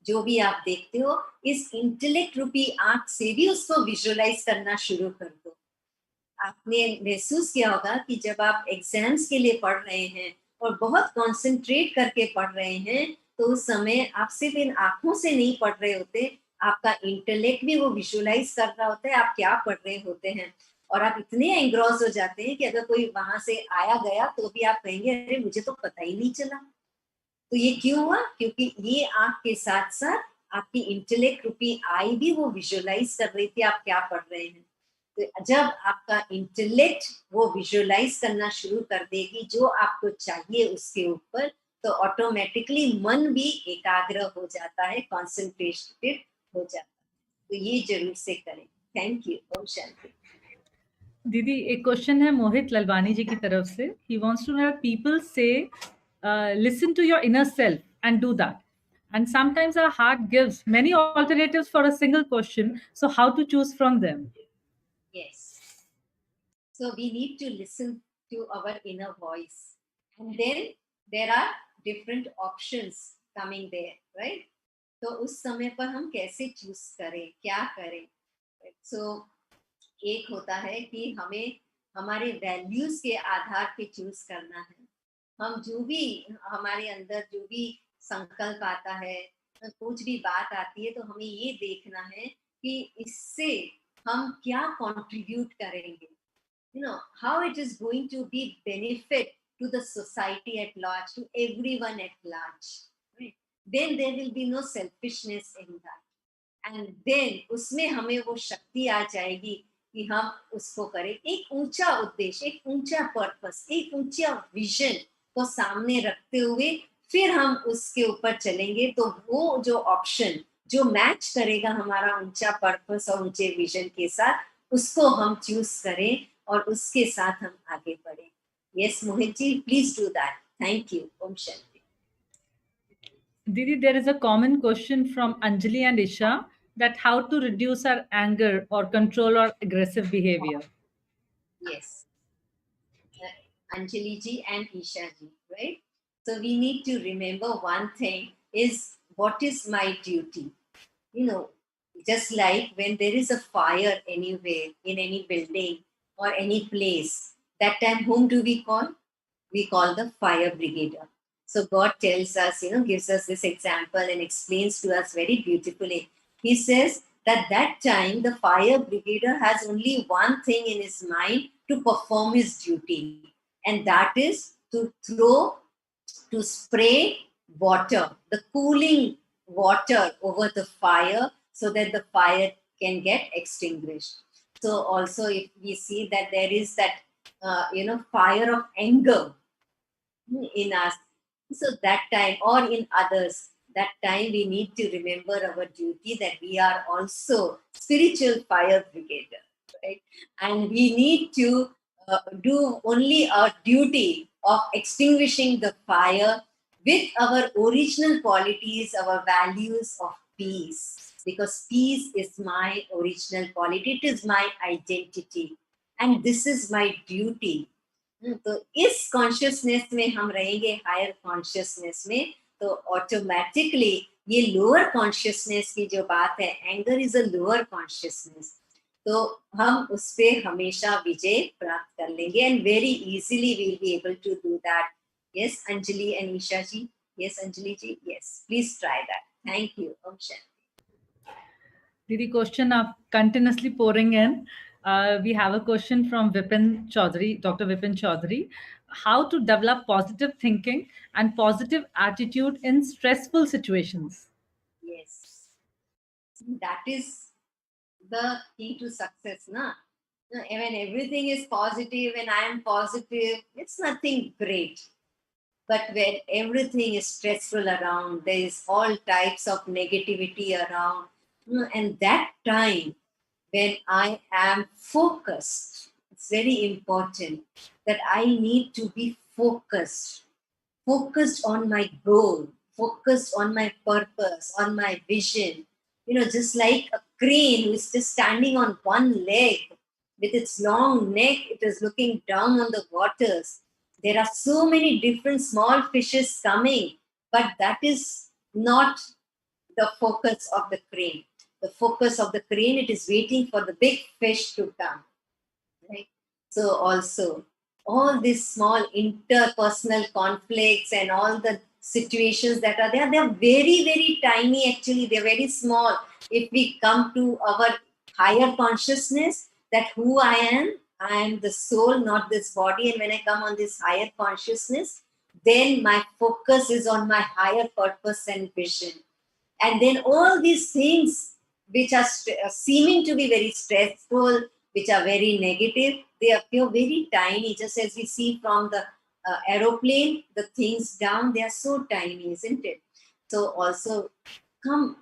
जो भी आप देखते हो, इस इंटेलेक्ट रूपी आंख से भी उसको विजुअलाइज करना शुरू कर दो। आपने महसूस किया होगा कि जब आप एग्जाम्स के लिए पढ़ रहे हैं और बहुत कंसंट्रेट करके पढ़ रहे हैं तो उस समय आप सिर्फ इन आंखों से नहीं पढ़ रहे होते, आपका इंटेलेक्ट भी वो विजुअलाइज कर रहा होता है आप क्या पढ़ रहे होते हैं। और आप इतने एंग्रॉस हो जाते हैं कि अगर कोई वहां से आया गया तो भी आप कहेंगे अरे मुझे तो पता ही नहीं चला। तो ये क्यों हुआ? क्योंकि ये आंख के साथ साथ आपकी इंटेलेक्ट रूपी आई भी वो विजुअलाइज कर रही थी आप क्या पढ़ रहे हैं। तो जब आपका इंटेलेक्ट वो विजुअलाइज करना शुरू कर देगी जो आपको चाहिए उसके ऊपर, तो ऑटोमेटिकली मन भी एकाग्र हो जाता है, कॉन्सेंट्रेटेड हो जाता है। तो ये जरूर से करें। Thank you. ओम शांति। दीदी एक क्वेश्चन है मोहित ललवानी जी की तरफ से। He wants to know, people say listen to your inner self and do that, and sometimes our heart gives many alternatives for a single question, so how to choose from them? Yes, so we need to listen to our inner voice, and then there are different options coming there, right? तो उस समय पर हम कैसे choose करें, क्या करें? So एक होता है कि हमें हमारे वैल्यूज के आधार पे चूज करना है। हम जो भी हमारे अंदर जो भी संकल्प आता है, कुछ भी बात आती है, तो हमें ये देखना है कि इससे हम क्या कंट्रीब्यूट करेंगे, you know, how it is going to be benefit to the society at large, to everyone at large, right? Then there will be no selfishness in that, and then उसमें हमें वो शक्ति आ जाएगी कि हम उसको करें। एक ऊंचा उद्देश्य, एक ऊंचा पर्पस, एक ऊंचा विजन को सामने रखते हुए फिर हम उसके ऊपर चलेंगे, तो वो जो ऑप्शन जो मैच करेगा हमारा ऊंचा पर्पस और ऊंचे विजन के साथ, उसको हम चूज करें और उसके साथ हम आगे बढ़ें। Yes Mohit ji, please do that. Thank you. ओम शांति। Didi, there is a common question from Anjali and Isha, that how to reduce our anger or control our aggressive behavior. Yes, Anjali ji and Isha ji, right? So we need to remember one thing is, what is my duty? You know, just like when there is a fire anywhere, in any building or any place, that time whom do we call? We call the fire brigader. So God tells us, you know, gives us this example and explains to us very beautifully. He says that time the fire brigader has only one thing in his mind to perform his duty, and that is to spray water, the cooling water over the fire so that the fire can get extinguished. So also if we see that there is that, fire of anger in us, so that time or in others, that time we need to remember our duty, that we are also spiritual fire brigader, right? And we need to do only our duty of extinguishing the fire with our original qualities, our values of peace, because peace is my original quality, it is my identity, and this is my duty. तो इस consciousness में हम रहेंगे, higher consciousness में, तो automatically ये lower consciousness की जो बात है, anger is a lower consciousness, तो हम उस पे हमेशा विजय प्राप्त कर लेंगे and very easily we will be able to do that. Yes Anjali and Isha ji. Yes Anjali ji. Yes please try that. Thank you. ओम शांति. Didi, question are continuously pouring in. We have a question from Vipin Chaudhary, Dr. Vipin Chaudhary. How to develop positive thinking and positive attitude in stressful situations? Yes, that is the key to success, na? When everything is positive and I am positive, it's nothing great. But when everything is stressful around, there is all types of negativity around, and that time when I am focused, it's very important that I need to be focused on my goal, focused on my purpose, on my vision. Just like a crane who is just standing on one leg with its long neck, it is looking down on the waters. There are so many different small fishes coming, but that is not the focus of the crane. The focus of the crane, it is waiting for the big fish to come. Right? So also, all these small interpersonal conflicts and all the situations that are there, they are very, very tiny actually. They're very small. If we come to our higher consciousness, that who I am the soul, not this body. And when I come on this higher consciousness, then my focus is on my higher purpose and vision. And then all these things which are seeming to be very stressful, which are very negative, they appear very tiny, just as we see from the aeroplane, the things down, they are so tiny, isn't it? So also come,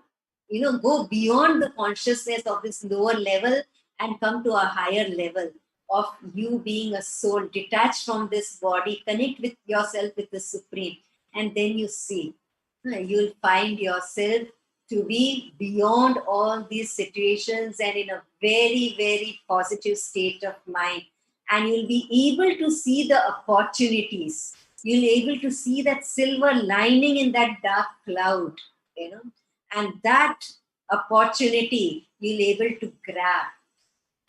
go beyond the consciousness of this lower level and come to a higher level of you being a soul, detached from this body, connect with yourself with the Supreme. And then you see, you'll find yourself to be beyond all these situations and in a very, very positive state of mind. And you'll be able to see the opportunities. You'll be able to see that silver lining in that dark cloud, and that opportunity you'll be able to grab.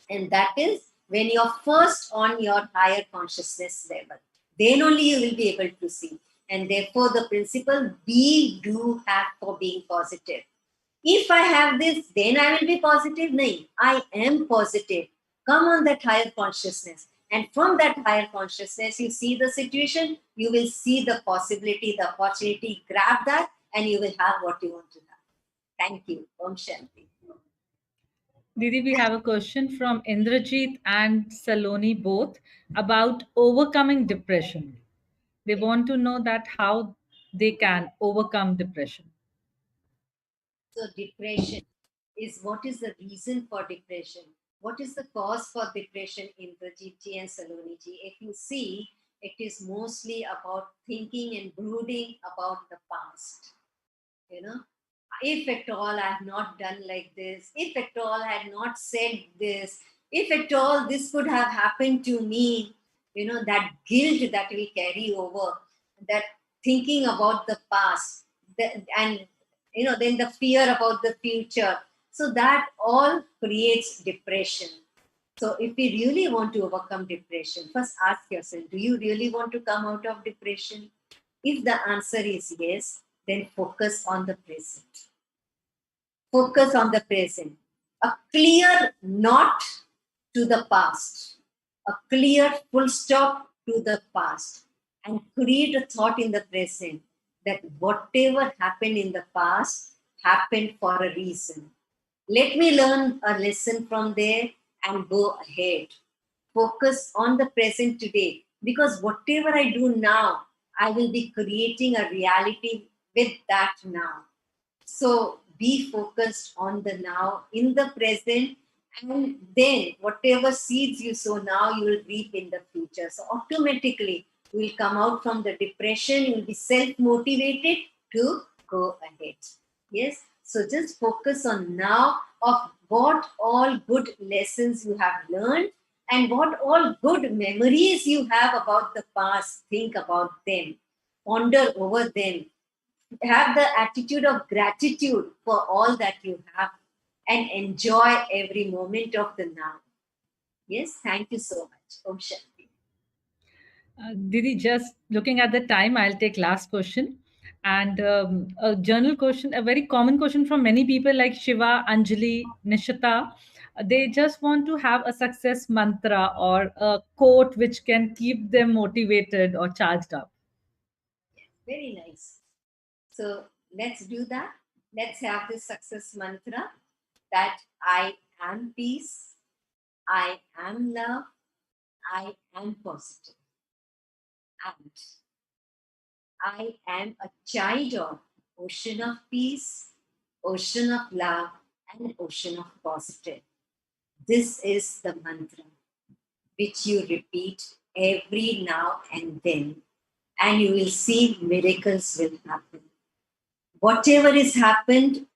And that is when you're first on your higher consciousness level. Then only you will be able to see. And therefore, the principle we do have for being positive. If I have this, then I will be positive. No, I am positive. Come on that higher consciousness. And from that higher consciousness, you see the situation, you will see the possibility, the opportunity, grab that, and you will have what you want to have. Thank you. Om Shanti. Didi, we have a question from Indrajit and Saloni both about overcoming depression. They want to know that how they can overcome depression. So depression is, what is the reason for depression? What is the cause for depression in Indrajit and Saloni ji? If you see, it is mostly about thinking and brooding about the past. If at all I have not done like this, if at all I had not said this, if at all this could have happened to me, that guilt that we carry over, that thinking about the past, and then the fear about the future. So that all creates depression. So if we really want to overcome depression, first ask yourself, do you really want to come out of depression? If the answer is yes, then focus on the present. Focus on the present. A clear not to the past. A clear full stop to the past. And create a thought in the present that whatever happened in the past happened for a reason. Let me learn a lesson from there and go ahead. Focus on the present today, because whatever I do now, I will be creating a reality with that now. So be focused on the now, in the present, and then whatever seeds you sow now, you will reap in the future. So automatically, you will come out from the depression, you will be self-motivated to go ahead. Yes, so just focus on now of what all good lessons you have learned, and what all good memories you have about the past. Think about them, ponder over them, have the attitude of gratitude for all that you have, and enjoy every moment of the now. Yes, thank you so much. Om Shanti. Didi, just looking at the time, I'll take last question. And a journal question, a very common question from many people like Shiva, Anjali, Nishita. They just want to have a success mantra or a quote which can keep them motivated or charged up. Very nice. So let's do that. Let's have this success mantra that I am peace, I am love, I am positive, and I am a child of ocean of peace, ocean of love, and ocean of positive. This is the mantra which you repeat every now and then, and you will see miracles will happen. Whatever is happened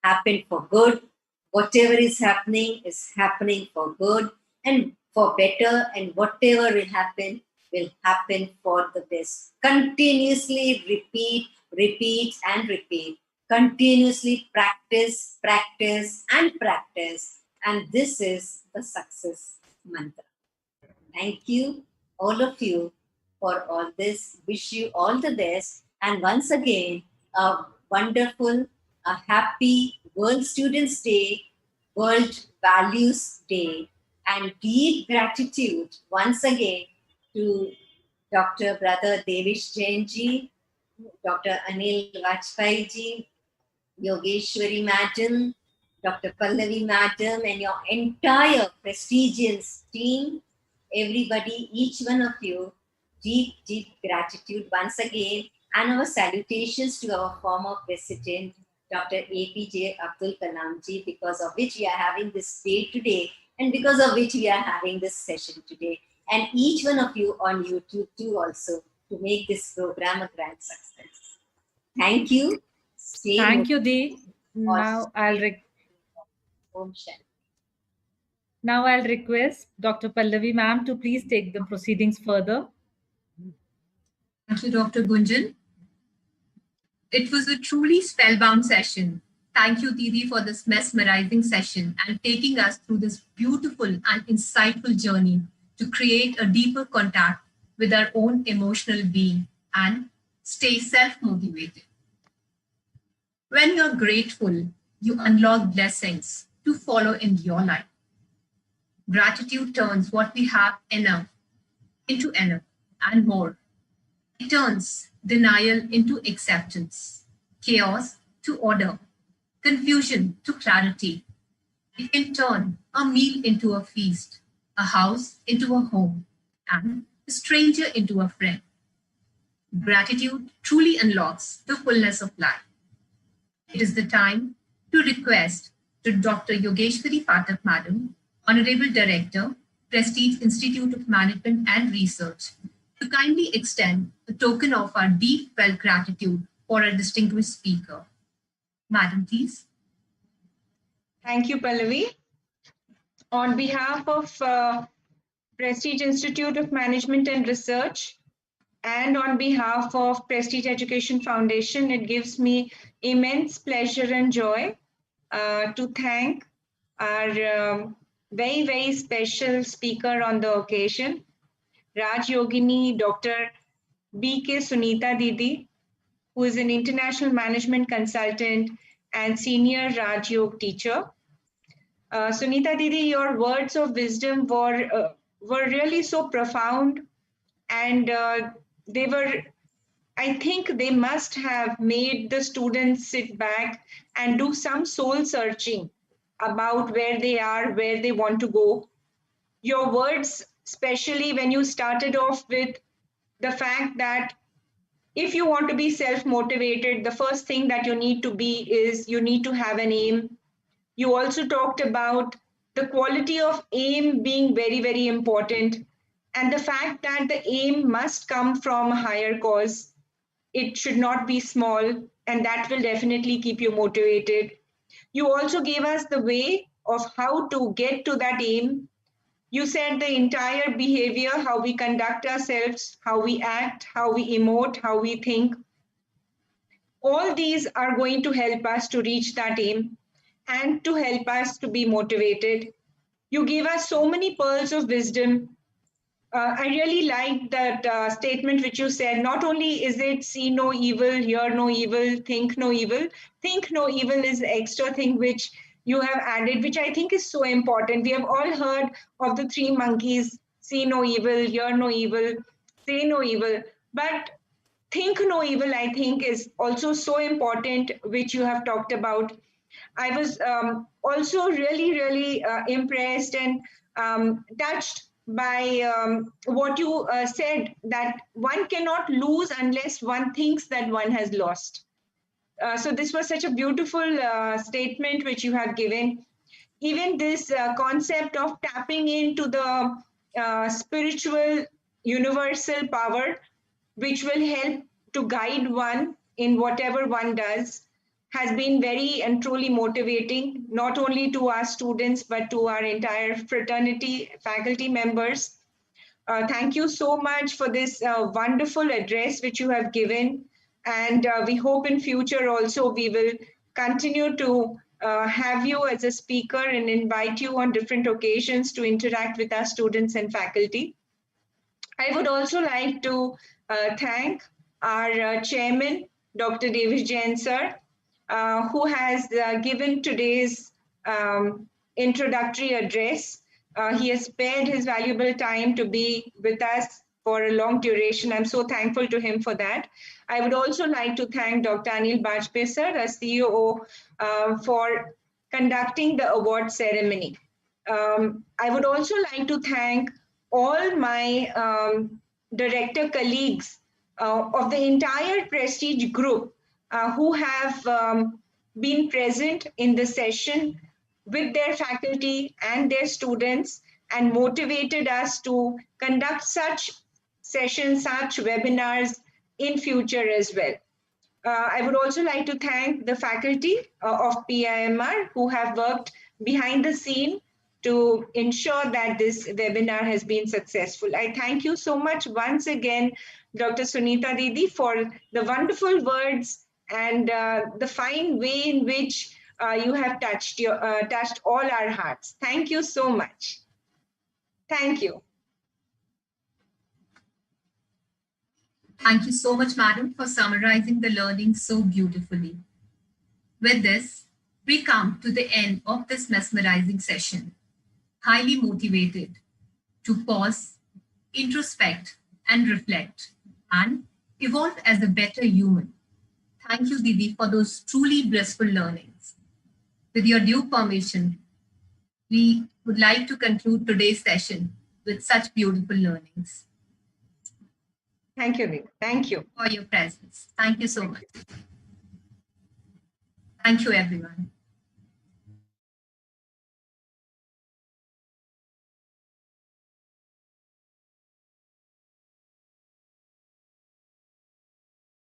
for good. Whatever is happening for good and for better, and whatever will happen for the best. Continuously repeat, and repeat. Continuously practice, and practice. And this is the success mantra. Thank you, all of you, for all this. Wish you all the best. And once again, a wonderful, a happy World Students' Day, World Values Day, and deep gratitude once again to Dr. Brother Davish Jain ji, Dr. Anil Vajpayee ji, Yogeshwari Madam, Dr. Pallavi Madam, and your entire prestigious team, everybody, each one of you, deep, deep gratitude once again, and our salutations to our former president, Dr. APJ Abdul Kalam ji, because of which we are having this day today, and because of which we are having this session today. And each one of you on YouTube too also, to make this program a grand success. Thank you. Thank you, Dee. Now I'll request Dr. Pallavi ma'am to please take the proceedings further. Thank you, Dr. Gunjan. It was a truly spellbound session. Thank you, Didi, for this mesmerizing session and taking us through this beautiful and insightful journey to create a deeper contact with our own emotional being and stay self-motivated. When you're grateful, you unlock blessings to follow in your life. Gratitude turns what we have enough into enough and more. It turns denial into acceptance, chaos to order, confusion to clarity. It can turn a meal into a feast, a house into a home, and a stranger into a friend. Gratitude truly unlocks the fullness of life. It is the time to request to Dr. Yogeshwari Pathak Madam, Honorable Director, Prestige Institute of Management and Research, to kindly extend a token of our deep felt gratitude for our distinguished speaker. Madam, please. Thank you, Pallavi. On behalf of Prestige Institute of Management and Research, and on behalf of Prestige Education Foundation, it gives me immense pleasure and joy to thank our very, very special speaker on the occasion, RAJYOGINI Dr. B.K. Sunita Didi, who is an international management consultant and senior Raj Yoga teacher. Sunita Didi, your words of wisdom were really so profound, and they were, I think they must have made the students sit back and do some soul searching about where they are, where they want to go. Your words, especially when you started off with the fact that if you want to be self-motivated, the first thing that you need to be is you need to have an aim. You also talked about the quality of aim being very, very important, and the fact that the aim must come from a higher cause. It should not be small, and that will definitely keep you motivated. You also gave us the way of how to get to that aim. You said the entire behavior, how we conduct ourselves, how we act, how we emote, how we think. All these are going to help us to reach that aim and to help us to be motivated. You gave us so many pearls of wisdom. I really liked that statement which you said. Not only is it see no evil, hear no evil, think no evil. Think no evil is the extra thing which you have added, which I think is so important. We have all heard of the three monkeys: see no evil, hear no evil, say no evil. But think no evil, I think, is also so important, which you have talked about. I was also really impressed and touched by what you said, that one cannot lose unless one thinks that one has lost. So this was such a beautiful statement which you have given. Even this concept of tapping into the spiritual universal power, which will help to guide one in whatever one does, has been very and truly motivating, not only to our students, but to our entire fraternity, faculty members. Thank you so much for this wonderful address which you have given. And we hope in future also we will continue to have you as a speaker and invite you on different occasions to interact with our students and faculty. I would also like to thank our chairman, Dr. Davish Jain sir, who has given today's introductory address. He has spared his valuable time to be with us for a long duration. I'm so thankful to him for that. I would also like to thank Dr. Anil Bajpayee sir, our CEO, for conducting the award ceremony. I would also like to thank all my director colleagues of the entire Prestige group who have been present in the session with their faculty and their students and motivated us to conduct such sessions, such webinars in future as well. I would also like to thank the faculty of PIMR who have worked behind the scene to ensure that this webinar has been successful. I thank you so much once again, Dr. Sunita Didi, for the wonderful words and the fine way in which you have touched all our hearts. Thank you so much. Thank you. Thank you so much, madam, for summarizing the learning so beautifully. With this, we come to the end of this mesmerizing session, highly motivated to pause, introspect, and reflect, and evolve as a better human. Thank you, Didi, for those truly blissful learnings. With your due permission, we would like to conclude today's session with such beautiful learnings. Thank you, Didi. Thank you. For your presence. Thank you so much. Thank you, everyone.